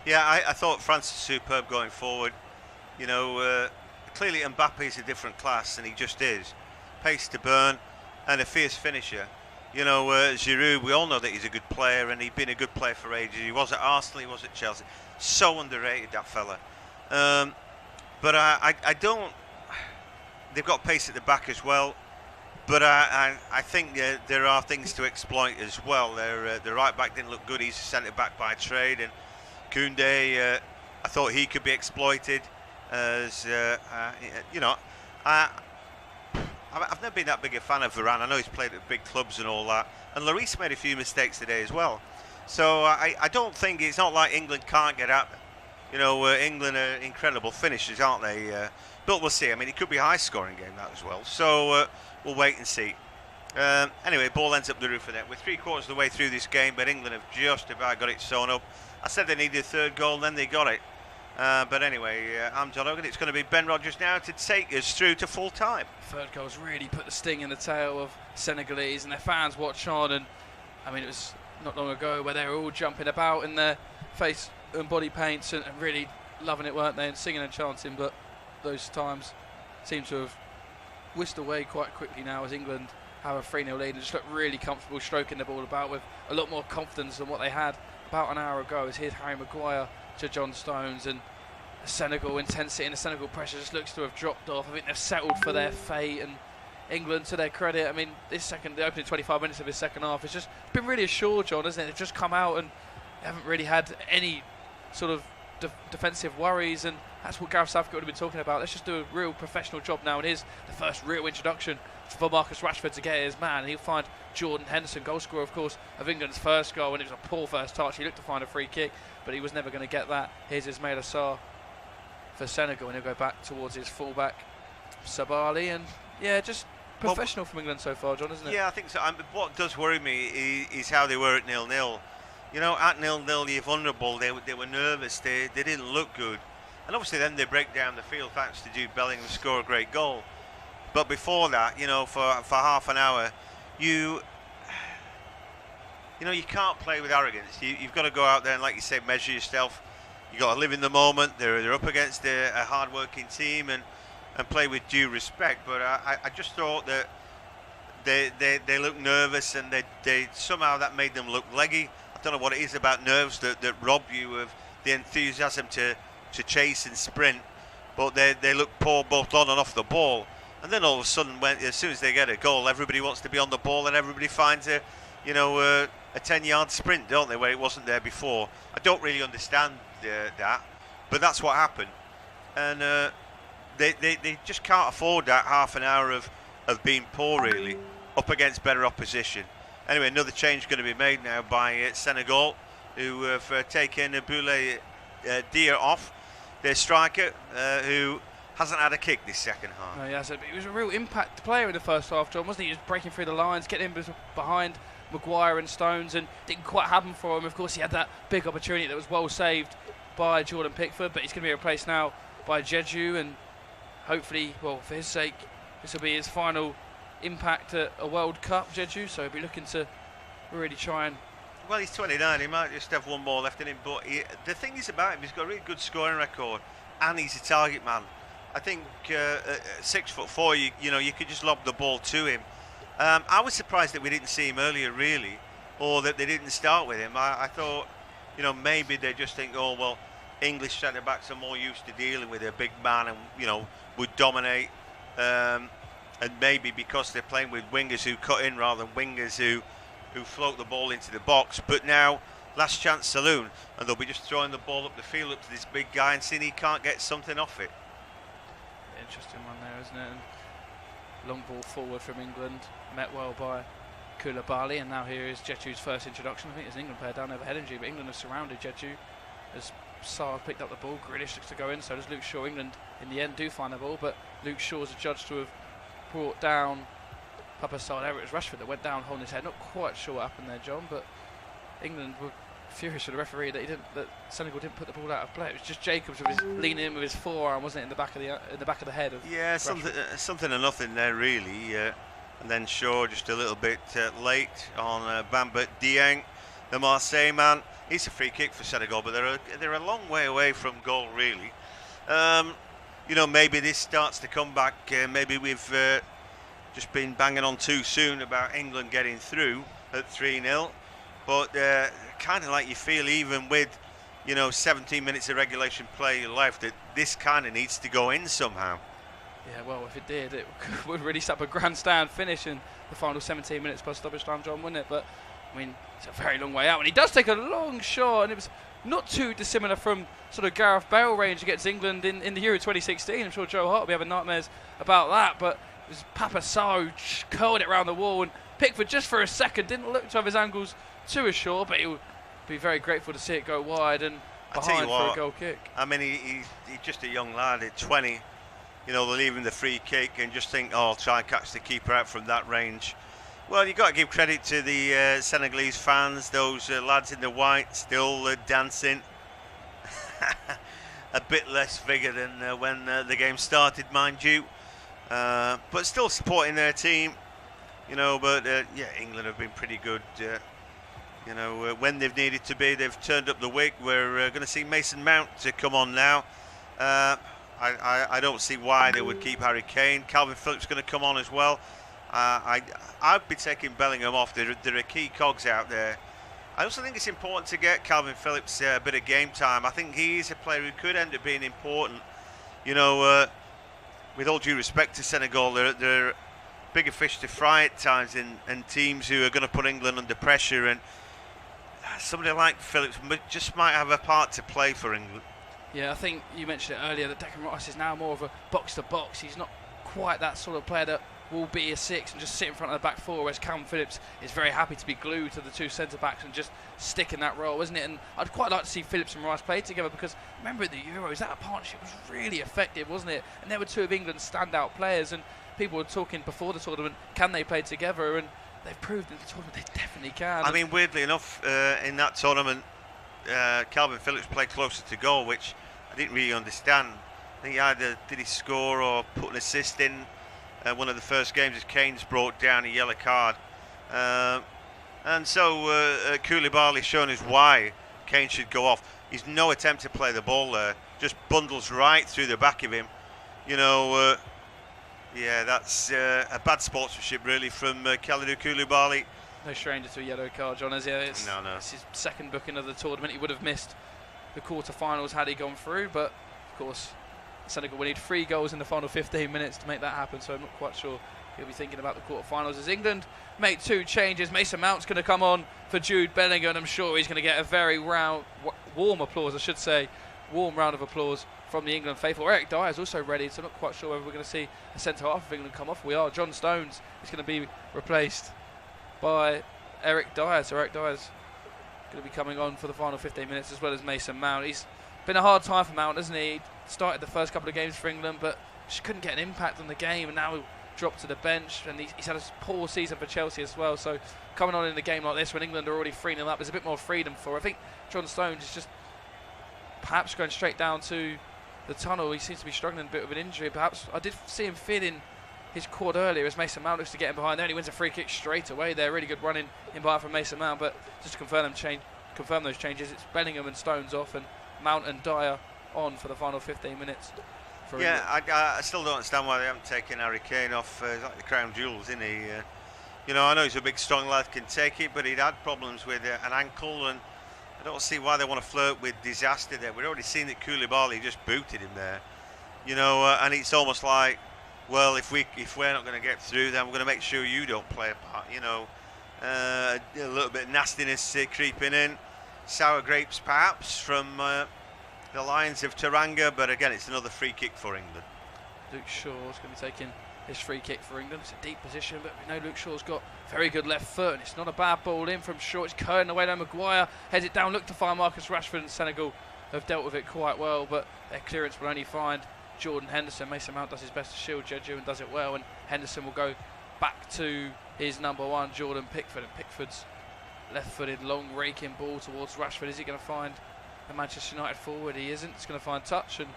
Yeah, I thought France is superb going forward. You know, clearly Mbappe is a different class, and he just is. Pace to burn, and a fierce finisher. You know, Giroud, we all know that he's a good player, and he's been a good player for ages. He was at Arsenal, he was at Chelsea. So underrated, that fella. But I don't. They've got pace at the back as well, but I think there are things to exploit as well. The right back didn't look good. He's a centre back by trade, and Koundé, I thought he could be exploited. As you know, I've never been that big a fan of Varane. I know he's played at big clubs and all that, and Lloris made a few mistakes today as well. So I don't think it's not like England can't get at them. You know, England are incredible finishers, aren't they? But we'll see. I mean, it could be a high-scoring game, that as well. So we'll wait and see. Anyway, ball ends up the roof of net. We're three-quarters of the way through this game, but England have just about got it sewn up. I said they needed a third goal, and then they got it. But anyway, I'm John Hogan. It's going to be Ben Rogers now to take us through to full-time. Third goal's really put the sting in the tail of Senegalese, and their fans watch on. And I mean, it was not long ago where they were all jumping about in their face and body paints and really loving it, weren't they, and singing and chanting, but those times seem to have whisked away quite quickly now as England have a 3-0 lead and just look really comfortable stroking the ball about with a lot more confidence than what they had about an hour ago. As here's Harry Maguire to John Stones, and the Senegal intensity and the Senegal pressure just looks to have dropped off. I think they've settled for their fate, and England, to their credit, I mean, the opening 25 minutes of his second half, it's just been really assured, John, hasn't it? They've just come out and they haven't really had any sort of defensive worries, and that's what Gareth Southgate would have been talking about. Let's just do a real professional job now, and here's the first real introduction for Marcus Rashford to get his man, and he'll find Jordan Henderson, goal scorer, of course, of England's first goal, and it was a poor first touch. He looked to find a free kick, but he was never going to get that. Here's Ismail Assar for Senegal, and he'll go back towards his fullback, Sabali, and yeah, just professional from England so far, John, isn't it? Yeah, I think so. What does worry me is how they were at 0-0. You know, at 0-0, you're vulnerable. They were nervous. They didn't look good. And obviously then they break down the field thanks to Jude Bellingham score a great goal. But before that, you know, for half an hour, you can't play with arrogance. You've got to go out there and, like you say, measure yourself. You've got to live in the moment. They're up against a hard-working team and play with due respect. But I just thought that they looked nervous, and they somehow that made them look leggy. I don't know what it is about nerves that rob you of the enthusiasm to chase and sprint, but they look poor both on and off the ball. And then all of a sudden, as soon as they get a goal, everybody wants to be on the ball, and everybody finds a 10-yard sprint, don't they, where it wasn't there before. I don't really understand that, but that's what happened. And they just can't afford that half an hour of being poor, really, up against better opposition. Anyway, another change going to be made now by Senegal, who have taken Boulaye Dia off, their striker, who hasn't had a kick this second half. No, he hasn't. He was a real impact player in the first half, John, wasn't he? He was breaking through the lines, getting in behind Maguire and Stones, and didn't quite happen for him. Of course, he had that big opportunity that was well saved by Jordan Pickford, but he's going to be replaced now by Jeju, and hopefully, well, for his sake, this will be his final impact at a World Cup, Jeju, so he'll be looking to really try and... Well, he's 29, he might just have one more left in him, but the thing is about him, he's got a really good scoring record, and he's a target man. I think at 6'4", you could just lob the ball to him. I was surprised that we didn't see him earlier, really, or that they didn't start with him. I thought, maybe they just think, oh, well, English centre-backs are more used to dealing with a big man and, would dominate. And maybe because they're playing with wingers who cut in rather than wingers who float the ball into the box. But now, last chance saloon, and they'll be just throwing the ball up the field up to this big guy and seeing he can't get something off it. Interesting one there, isn't it? And long ball forward from England, met well by Koulibaly, and now here is Jeju's first introduction. I think there's an England player down over head injury, but England have surrounded Jeju as Sarr picked up the ball. Grealish looks to go in, so does Luke Shaw. England in the end do find the ball, but Luke Shaw's adjudged to have brought down Papa Sarr. It was Rashford that went down holding his head. Not quite sure what happened there, John, but England were furious with the referee that Senegal didn't put the ball out of play. It was just Jacobs with his leaning in with his forearm, wasn't it, in the back of the head of something or nothing there, really. And then Shaw just a little bit late on Bamba Dieng, the Marseille man. It's a free kick for Senegal, but they're a long way away from goal, really. Maybe this starts to come back. Maybe we've just been banging on too soon about England getting through at 3-0. But kind of like you feel, even with 17 minutes of regulation play left, that this kind of needs to go in somehow. Yeah, well, if it did, it would really set up a grandstand finish in the final 17 minutes plus stoppage time, John, wouldn't it? But I mean, it's a very long way out, and he does take a long shot, and it was not too dissimilar from sort of Gareth Bale range against England in the Euro 2016. I'm sure Joe Hart will be having nightmares about that, but it was Papa Sarr who curled it around the wall, and Pickford just for a second didn't look to have his angles too assured, but he would be very grateful to see it go wide and behind for a goal kick. I mean, he's just a young lad at 20. They're leaving the free kick and just think, oh, I'll try and catch the keeper out from that range. Well, you've got to give credit to the Senegalese fans, those lads in the white still dancing. A bit less vigour than when the game started, mind you. But still supporting their team. But England have been pretty good. When they've needed to be, they've turned up the wick. We're going to see Mason Mount to come on now. I don't see why they would keep Harry Kane. Calvin Phillips going to come on as well. I'd be taking Bellingham off. There are key cogs out there I also think it's important to get Calvin Phillips a bit of game time. I think he's a player who could end up being important. You know, with all due respect to Senegal, they're bigger fish to fry at times, and teams who are going to put England under pressure. And somebody like Phillips just might have a part to play for England. Yeah, I think you mentioned it earlier that Declan Rice is now more of a box-to-box. He's not quite that sort of player that will be a 6 and just sit in front of the back 4, whereas Calvin Phillips is very happy to be glued to the 2 centre-backs and just stick in that role, isn't it? And I'd quite like to see Phillips and Rice play together, because remember at the Euros, that partnership was really effective, wasn't it? And they were 2 of England's standout players, and people were talking before the tournament, can they play together? And they've proved in the tournament they definitely can. I mean, weirdly enough, in that tournament, Calvin Phillips played closer to goal, which I didn't really understand. I think either did he score or put an assist in one of the first games as Kane's brought down a yellow card. And so Koulibaly's shown us why Kane should go off. He's no attempt to play the ball there, just bundles right through the back of him. You know, yeah, that's a bad sportsmanship really from Kalidou Koulibaly. No stranger to a yellow card, John, is he? It's his second booking of the tournament. He would have missed the quarter-finals had he gone through, but of course Senegal will need 3 goals in the final 15 minutes to make that happen, so I'm not quite sure he'll be thinking about the quarter-finals as England make 2 changes. Mason Mount's going to come on for Jude Bellingham, and I'm sure he's going to get a very warm applause, I should say, warm round of applause from the England faithful. Eric Dyer is also ready, so I'm not quite sure whether we're going to see a centre-half of England come off. We are. John Stones is going to be replaced by Eric Dyer, so Eric Dyer's going to be coming on for the final 15 minutes, as well as Mason Mount. He's been a hard time for Mount, hasn't he? He started the first couple of games for England, but just couldn't get an impact on the game, and now dropped to the bench, and he's had a poor season for Chelsea as well. So coming on in a game like this when England are already 3-0 up, there's a bit more freedom for. I think John Stones is just perhaps going straight down to the tunnel. He seems to be struggling a bit with an injury. Perhaps I did see him feeling his quad earlier as Mason Mount looks to get him behind there, and he wins a free kick straight away there. Really good running in behind from Mason Mount, but just to confirm those changes, it's Bellingham and Stones off, and Mount and Dyer on for the final 15 minutes. Yeah, I still don't understand why they haven't taken Harry Kane off. Like the crown jewels, isn't he? You know, I know he's a big, strong lad, can take it, but he'd had problems with an ankle, and I don't see why they want to flirt with disaster there. We've already seen that Koulibaly just booted him there. You know, and it's almost like, well, if we're not going to get through, then we're going to make sure you don't play a part. You know, a little bit of nastiness creeping in, sour grapes perhaps from the Lions of Teranga, but again, it's another free kick for England. Luke Shaw's going to be taking his free kick for England. It's a deep position, but we know Luke Shaw's got very good left foot, and it's not a bad ball in from Shaw. It's curling away now. Maguire heads it down, look to find Marcus Rashford, and Senegal have dealt with it quite well, but their clearance will only find Jordan Henderson. Mason Mount does his best to shield Jeju and does it well, and Henderson will go back to his number 1, Jordan Pickford, and Pickford's left-footed long raking ball towards Rashford. Is he going to find the Manchester United forward? He isn't. It's going to find touch and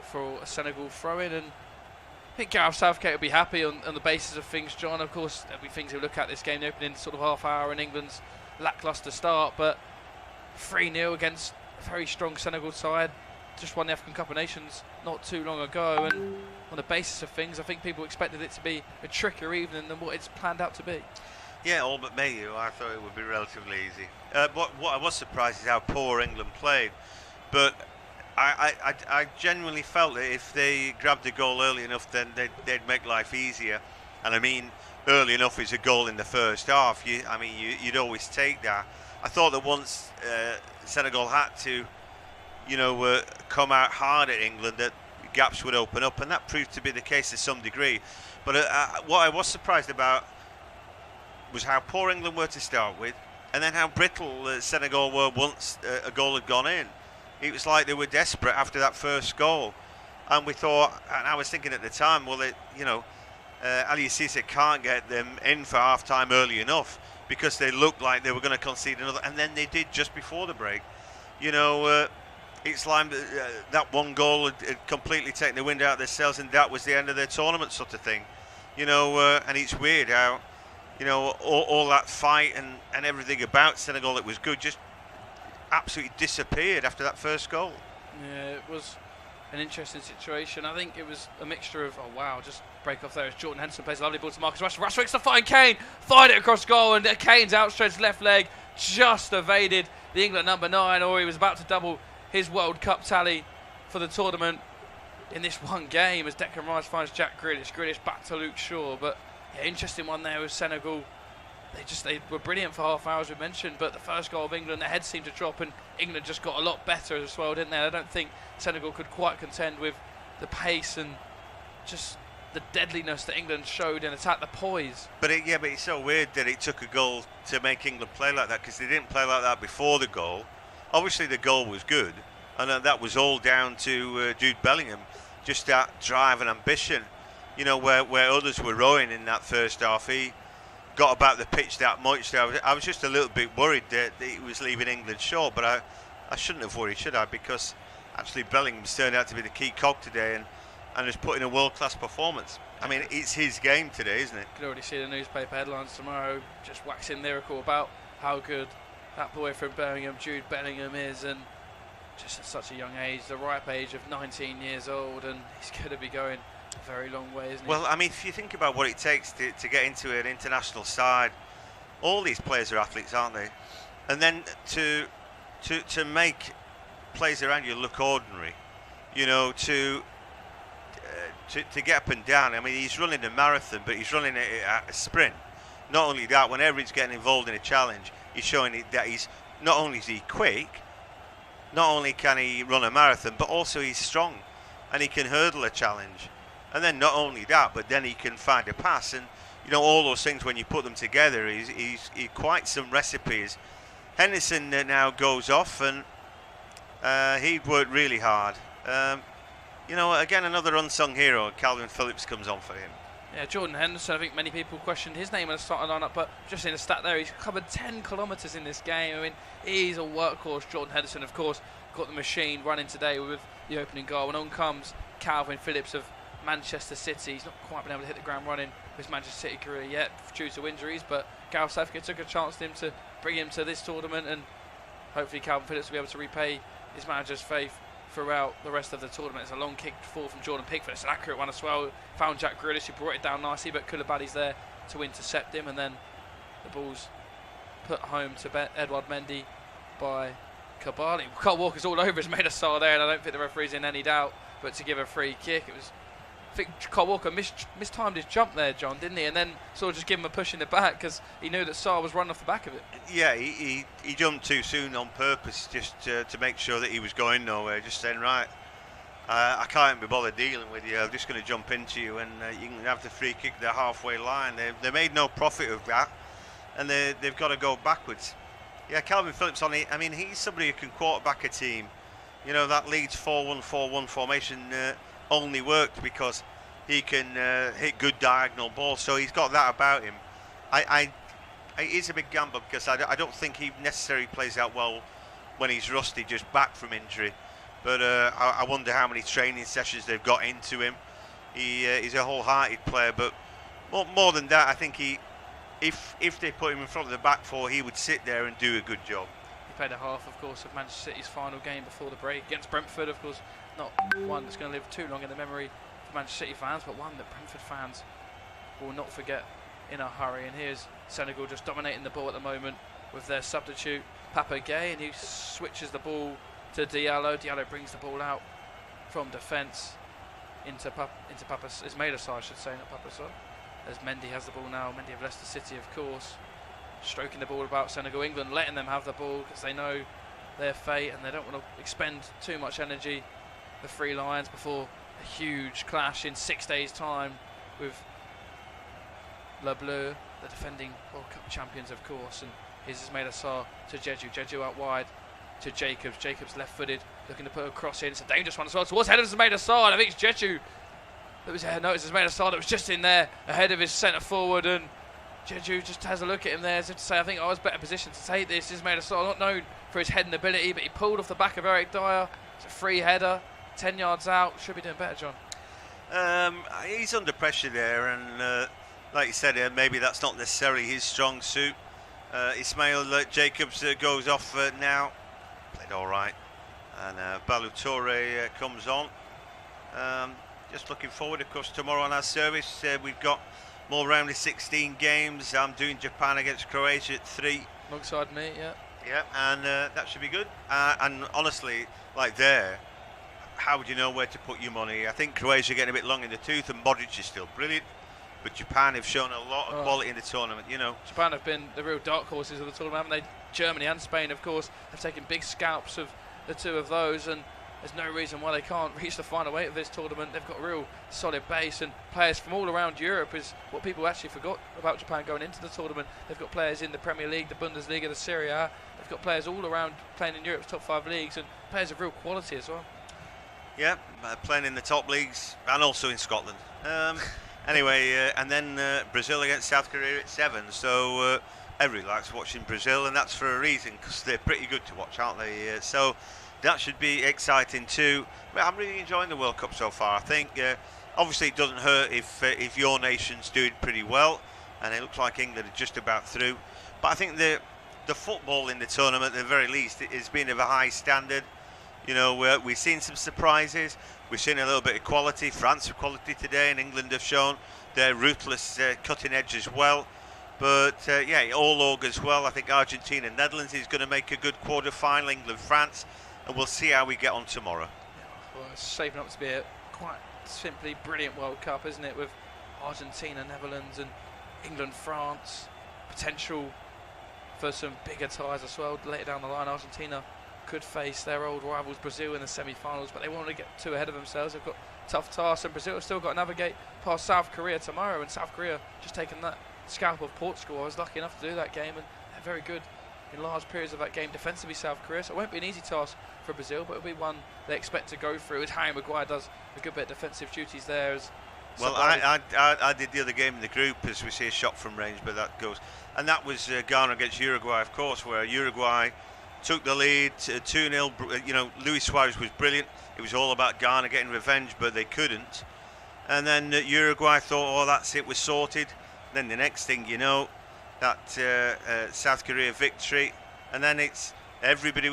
for a Senegal throw-in, and I think Gareth Southgate will be happy on the basis of things, John. Of course, there'll be things he'll look at this game, the opening sort of half hour and England's lacklustre start, but 3-0 against a very strong Senegal side. Just won the African Cup of Nations not too long ago, and on the basis of things, I think people expected it to be a trickier evening than what it's planned out to be. Yeah, all but me. I thought it would be relatively easy. What I was surprised is how poor England played, but I genuinely felt that if they grabbed the goal early enough, then they'd make life easier. And I mean, early enough is a goal in the first half. You'd always take that. I thought that once Senegal had to, come out hard at England, that gaps would open up, and that proved to be the case to some degree. But what I was surprised about was how poor England were to start with, and then how brittle Senegal were once a goal had gone in. It was like they were desperate after that first goal, and we thought, and I was thinking at the time, well, Aliou Cisse can't get them in for half-time early enough, because they looked like they were going to concede another, and then they did just before the break. It's like that one goal had completely taken the wind out of their sails, and that was the end of their tournament, sort of thing. And it's weird how, all that fight and everything about Senegal that was good just absolutely disappeared after that first goal. Yeah, it was an interesting situation. I think it was a mixture of, just break off there as Jordan Henderson plays a lovely ball to Marcus Rashford. Rashford to find Kane, fired it across goal, and Kane's outstretched left leg just evaded the England number 9, or he was about to double his World Cup tally for the tournament in this one game as Declan Rice finds Jack Grealish. Grealish back to Luke Shaw, but yeah, interesting one there with Senegal. They were brilliant for half hour, as we mentioned, but the first goal of England, their heads seemed to drop, and England just got a lot better as well, didn't they? I don't think Senegal could quite contend with the pace and just the deadliness that England showed in attack, the poise. But it's so weird that it took a goal to make England play like that, because they didn't play like that before the goal. Obviously the goal was good, and that was all down to Jude Bellingham, just that drive and ambition, where others were rowing in that first half. He got about the pitch that much. I was just a little bit worried that he was leaving England short, but I shouldn't have worried, should I? Because actually Bellingham's turned out to be the key cog today and has put in a world-class performance. I mean, it's his game today, isn't it? You can already see the newspaper headlines tomorrow just waxing lyrical about how good that boy from Birmingham, Jude Bellingham, is, and just at such a young age, the ripe age of 19 years old, and he's going to be going a very long way, isn't he? Well, I mean, if you think about what it takes to get into an international side, all these players are athletes, aren't they? And then to make players around you look ordinary, to get up and down. I mean, he's running a marathon, but he's running a sprint. Not only that, whenever he's getting involved in a challenge, he's showing that he's not only is he quick, not only can he run a marathon, but also he's strong and he can hurdle a challenge. And then not only that, but then he can find a pass. And all those things, when you put them together, he's quite some recipes. Henderson now goes off, and he'd worked really hard. Again, another unsung hero. Calvin Phillips comes on for him. Yeah, Jordan Henderson, I think many people questioned his name in the starting lineup, but just in a stat there, he's covered 10 kilometres in this game. I mean, he's a workhorse. Jordan Henderson, of course, got the machine running today with the opening goal, and on comes Calvin Phillips of Manchester City. He's not quite been able to hit the ground running with his Manchester City career yet due to injuries, but Gareth Southgate took a chance on him to bring him to this tournament, and hopefully Calvin Phillips will be able to repay his manager's faith throughout the rest of the tournament. It's a long kick forward from Jordan Pickford. It's an accurate one as well. Found Jack Grealish, who brought it down nicely, but Koulibaly's there to intercept him, and then the ball's put home to Edouard Mendy by Koulibaly. Kyle Walker's all over his Medassar there, and I don't think the referee's in any doubt, but to give a free kick, I think Kyle Walker mistimed his jump there, John, didn't he? And then sort of just give him a push in the back because he knew that Sarr was running off the back of it. Yeah, he jumped too soon on purpose, just to make sure that he was going nowhere, just saying, right, I can't be bothered dealing with you, I'm just going to jump into you, and you can have the free kick at the halfway line. They made no profit of that, and they've got to go backwards. Yeah, Calvin Phillips on it. I mean, he's somebody who can quarterback a team. That Leeds 4-1-4-1 formation only worked because he can hit good diagonal balls, so he's got that about him. It is a big gamble because I don't think he necessarily plays out well when he's rusty, just back from injury. But I wonder how many training sessions they've got into him. He's a wholehearted player, but more than that, I think if they put him in front of the back four, he would sit there and do a good job. He played a half, of course, of Manchester City's final game before the break against Brentford, of course. Not one that's going to live too long in the memory for Manchester City fans, but one that Brentford fans will not forget in a hurry. And here's Senegal just dominating the ball at the moment with their substitute Papa Gueye, and he switches the ball to Diallo. Diallo brings the ball out from defence into Ismaila Sarr, I should say, not Papa Sarr. As Mendy has the ball now. Mendy of Leicester City, of course, stroking the ball about Senegal. England letting them have the ball because they know their fate and they don't want to expend too much energy, the Three Lions, before a huge clash in 6 days' time with Le Bleu, the defending World Cup champions, of course. And here's Ismaila Sarr to Jeju. Jeju out wide to Jacobs. Jacobs left-footed, looking to put a cross in. It's a dangerous one as well towards head of Ismaila Sarr. I think it's Jeju. It's Ismaila Sarr that was just in there ahead of his centre forward, and Jeju just has a look at him there as if to say, I think I was better positioned to take this. Ismaila Sarr, not known for his heading ability, but he pulled off the back of Eric Dyer. It's a free header, 10 yards out. Should be doing better, John. He's under pressure there, and like you said, maybe that's not necessarily his strong suit. Ismail Jacobs goes off now. Played all right, and Balou Touré comes on. Just looking forward, of course, tomorrow on our service. We've got more round of 16 games. I'm doing Japan against Croatia at 3. Alongside me, yeah. Yeah, and that should be good. And honestly, like there, how would you know where to put your money? I think Croatia are getting a bit long in the tooth, and Modric is still brilliant. But Japan have shown a lot of quality in the tournament, you know. Japan have been the real dark horses of the tournament, haven't they? Germany and Spain, of course, have taken big scalps of the two of those, and there's no reason why they can't reach the final 8 of this tournament. They've got a real solid base, and players from all around Europe is what people actually forgot about Japan going into the tournament. They've got players in the Premier League, the Bundesliga, the Serie A. They've got players all around playing in Europe's top 5 leagues, and players of real quality as well. Yeah, playing in the top leagues and also in Scotland. Anyway, and then Brazil against South Korea at 7. So everybody likes watching Brazil, and that's for a reason, because they're pretty good to watch, aren't they? So that should be exciting too. I'm really enjoying the World Cup so far. I think obviously it doesn't hurt if your nation's doing pretty well, and it looks like England are just about through. But I think the football in the tournament, at the very least, is being of a high standard. You know, we've seen some surprises. We've seen a little bit of quality. France have quality today, and England have shown their ruthless cutting edge as well. But yeah, it all augurs well. I think Argentina, Netherlands is going to make a good quarter-final. England, France, and we'll see how we get on tomorrow. Yeah, well, it's shaping up to be a quite simply brilliant World Cup, isn't it? With Argentina, Netherlands, and England, France. Potential for some bigger ties as well. Later down the line, Argentina could face their old rivals Brazil in the semi-finals, but they won't want to get too ahead of themselves. They've got tough tasks, and Brazil have still got to navigate past South Korea tomorrow, and South Korea just taken that scalp of Portugal. I was lucky enough to do that game, and they're very good in large periods of that game defensively, South Korea, so it won't be an easy task for Brazil, but it'll be one they expect to go through, as Harry Maguire does a good bit of defensive duties there. As well, I did the other game in the group, as we see a shot from range, but that goes, and that was Ghana against Uruguay, of course, where Uruguay took the lead 2-0. You know, Luis Suarez was brilliant. It was all about Ghana getting revenge, but they couldn't. And then Uruguay thought, oh, that's it, we're sorted. Then the next thing you know, that South Korea victory, and then it's everybody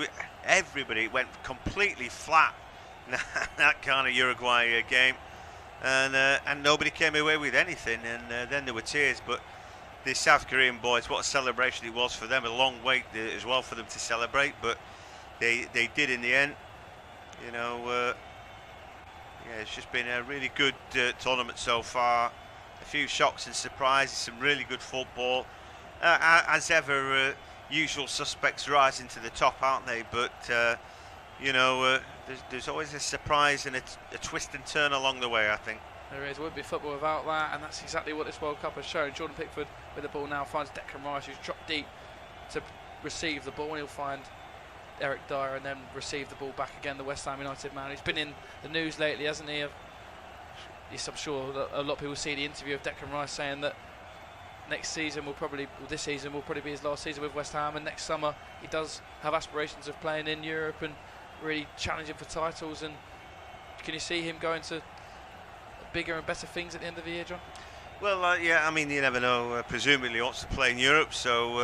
went completely flat in that kind of Uruguay game, and nobody came away with anything. And then there were tears, but the South Korean boys, what a celebration it was for them. A long wait as well for them to celebrate, but they did in the end. You know, yeah, it's just been a really good tournament so far. A few shocks and surprises, some really good football. As ever, usual suspects rising to the top, aren't they? But you know, there's always a surprise and a twist and turn along the way, I think. There is. It wouldn't be football without that, and that's exactly what this World Cup has shown. Jordan Pickford with the ball now finds Declan Rice, who's dropped deep to receive the ball, and he'll find Eric Dyer and then receive the ball back again, the West Ham United man. He's been in the news lately, hasn't he? I'm sure that a lot of people see the interview of Declan Rice saying that this season will probably be his last season with West Ham, and next summer he does have aspirations of playing in Europe and really challenging for titles. And can you see him going to bigger and better things at the end of the year, John? Well, yeah, I mean, you never know. Presumably he wants to play in Europe, so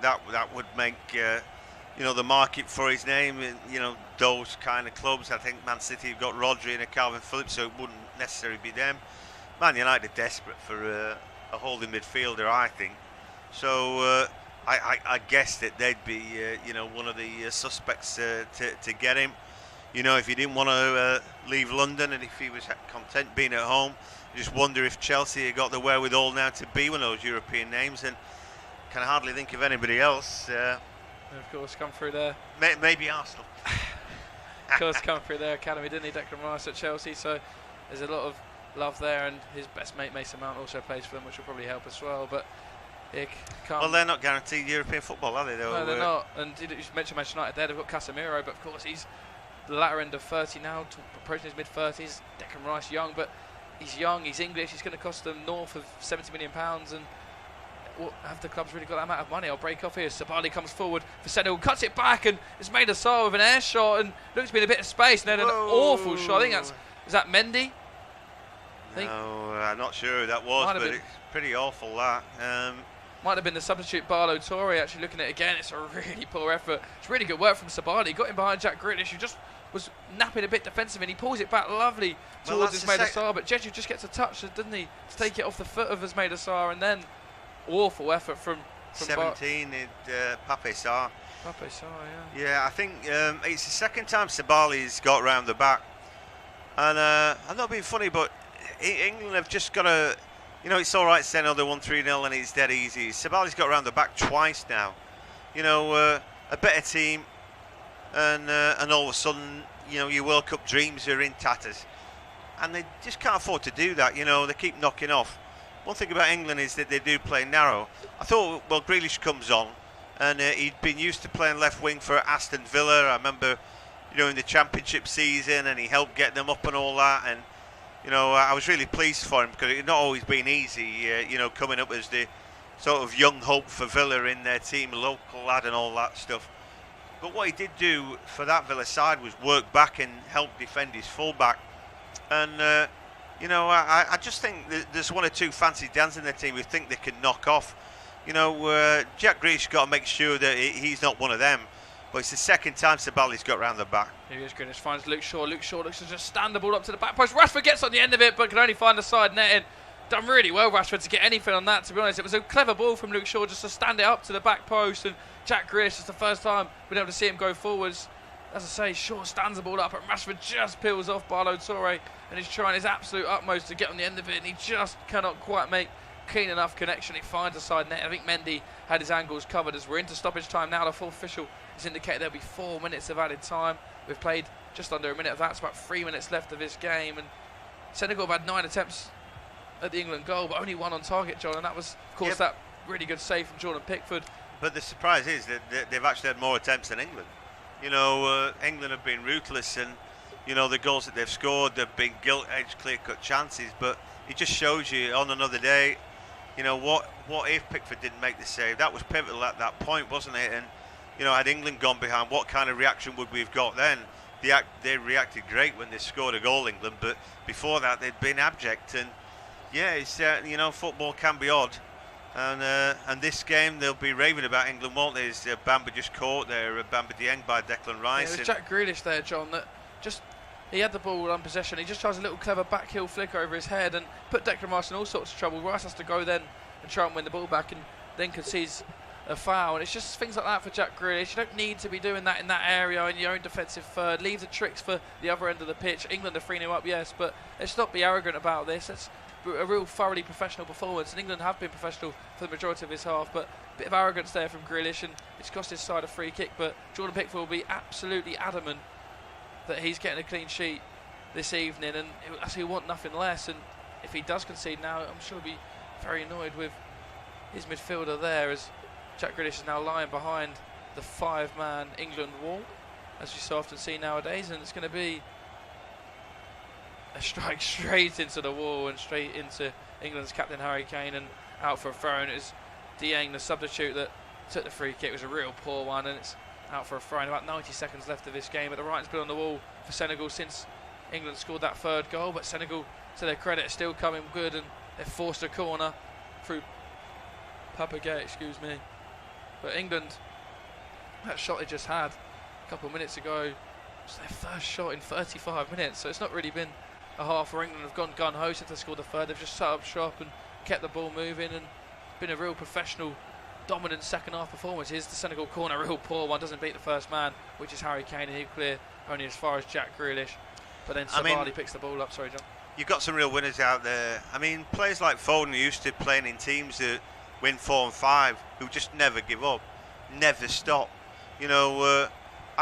that would make you know, the market for his name. You know, those kind of clubs. I think Man City have got Rodri and a Calvin Phillips, so it wouldn't necessarily be them. Man United are desperate for a holding midfielder, I think. So I guess that they'd be you know, one of the suspects to get him. You know, if he didn't want to leave London, and if he was content being at home, I just wonder if Chelsea have got the wherewithal now to be one of those European names, and can hardly think of anybody else. Of course, come through there. Maybe Arsenal. Of course, come through their academy, didn't he, Declan Rice at Chelsea? So there's a lot of love there, and his best mate Mason Mount also plays for them, which will probably help as well. But it can't. Well, they're not guaranteed European football, are they? Though? No, they're not. And you mentioned Manchester United there. They've got Casemiro, but of course he's the latter end of 30 now, approaching his mid-30s. Declan Rice young, but he's young, he's English, he's going to cost them north of £70 million, and have the clubs really got that amount of money? I'll break off here. Sabali comes forward for Senegal, cuts it back, and it's made a Saar with an air shot, and looks to be in a bit of space, and then an awful shot. I think is that Mendy? No, I'm not sure who that was, but it's pretty awful, that. Might have been the substitute Barlow Torre. Actually looking at it again, it's a really poor effort. It's really good work from Sabali. Got him behind Jack Grealish, who just was napping a bit defensive, and he pulls it back lovely towards Ismaila Sarr, but Jeju just gets a touch, doesn't he, to take it off the foot of Ismaila Sarr, and then awful effort from from 17 Pape Sarr. Pape Sarr, yeah. Yeah, I think it's the second time Sabali's got round the back. And I'm not being funny, but England have just got to, it's all right saying, they won 3-0 and it's dead easy. Sabali's got round the back twice now. A better team, and all of a sudden, your World Cup dreams are in tatters. And they just can't afford to do that, they keep knocking off. One thing about England is that they do play narrow. I thought, Grealish comes on, and he'd been used to playing left wing for Aston Villa. I remember, in the Championship season, and he helped get them up and all that. And, I was really pleased for him because it had not always been easy, coming up as the sort of young hope for Villa in their team, local lad and all that stuff. But what he did do for that Villa side was work back and help defend his fullback. And, I just think there's one or two fancy dans in their team who think they can knock off. Jack Grealish got to make sure that he's not one of them. But it's the second time Sabali's got round the back. Here is Grealish, finds Luke Shaw. Luke Shaw looks to just stand the ball up to the back post. Rashford gets on the end of it, but can only find the side netting. Done really well, Rashford, to get anything on that, to be honest. It was a clever ball from Luke Shaw just to stand it up to the back post. And Jack Grealish, it's the first time we've been able to see him go forwards. As I say, Shaw stands the ball up, and Rashford just peels off Barlow Toure, and he's trying his absolute utmost to get on the end of it, and he just cannot quite make clean enough connection. He finds the side net. I think Mendy had his angles covered. As we're into stoppage time now, the full official has indicated there'll be 4 minutes of added time. We've played just under a minute of that. It's about 3 minutes left of this game, and Senegal have had 9 attempts at the England goal, but only 1 on target, John, and that was, of course, that really good save from Jordan Pickford. But the surprise is that they've actually had more attempts than England. England have been ruthless, and the goals that they've scored, they've been gilt-edged, clear-cut chances. But it just shows you on another day, what if Pickford didn't make the save? That was pivotal at that point, wasn't it? And had England gone behind, what kind of reaction would we have got then? They reacted great when they scored a goal, England, but before that they'd been abject. And yeah, it's football can be odd. And this game they'll be raving about England, won't they? As Bamba just caught there, Bamba Dieng by Declan Rice. Yeah, it was Jack Grealish there, John, that just, he had the ball on possession. He just tries a little clever backheel flick over his head and put Declan Rice in all sorts of trouble. Rice has to go then and try and win the ball back, and then concedes a foul. And it's just things like that for Jack Grealish. You don't need to be doing that in that area in your own defensive third. Leave the tricks for the other end of the pitch. England are 3-0 up, yes, but let's not be arrogant about this. It's a real thoroughly professional performance, and England have been professional for the majority of this half, but a bit of arrogance there from Grealish, and it's cost his side a free kick. But Jordan Pickford will be absolutely adamant that he's getting a clean sheet this evening, and he'll want nothing less. And if he does concede now, I'm sure he'll be very annoyed with his midfielder there, as Jack Grealish is now lying behind the 5-man England wall, as you so often see nowadays, and it's going to be a strike straight into the wall and straight into England's captain Harry Kane, and out for a throw. And it was Dieng, the substitute, that took the free kick. It was a real poor one, and it's out for a throw. About 90 seconds left of this game, but the writing's been on the wall for Senegal since England scored that 3rd goal. But Senegal, to their credit, are still coming good, and they've forced a corner through Papagay, excuse me. But England, that shot they just had a couple of minutes ago, was their first shot in 35 minutes, so it's not really been a half where England have gone gun-ho since they scored the 3rd. They've just set up shop and kept the ball moving, and been a real professional, dominant second half performance. Here's the Senegal corner, a real poor one, doesn't beat the first man, which is Harry Kane, and he'll clear only as far as Jack Grealish. But then Sabali picks the ball up. Sorry, John. You've got some real winners out there. I mean, players like Foden are used to playing in teams that win 4 and 5, who just never give up, never stop.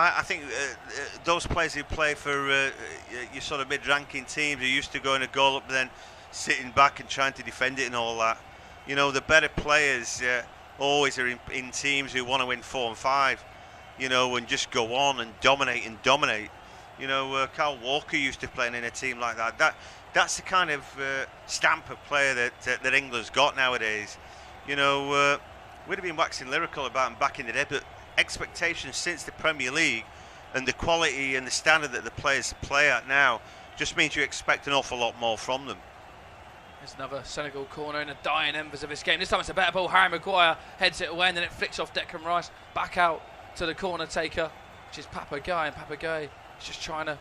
I think those players who play for your sort of mid-ranking teams are used to going a goal up, then sitting back and trying to defend it and all that. The better players always are in teams who want to win 4 and 5, and just go on and dominate and dominate. Kyle Walker used to play in a team like that. That's the kind of stamp of player that England's got nowadays. We'd have been waxing lyrical about him back in the day, but expectations since the Premier League and the quality and the standard that the players play at now just means you expect an awful lot more from them. There's another Senegal corner in the dying embers of this game. This time it's a better ball. Harry Maguire heads it away, and then it flicks off Declan Rice back out to the corner taker, which is Papagay, and Papagay is just trying to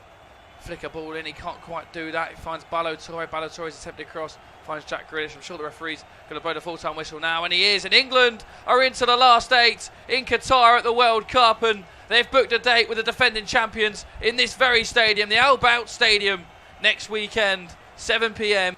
flick a ball in. He can't quite do that. He finds Barlow Toure. Barlow Toure's attempted cross finds Jack Grealish. I'm sure the referee's going to blow the full-time whistle now, and he is. And England are into the last 8 in Qatar at the World Cup, and they've booked a date with the defending champions in this very stadium, the O.A.T Stadium, next weekend, 7 p.m.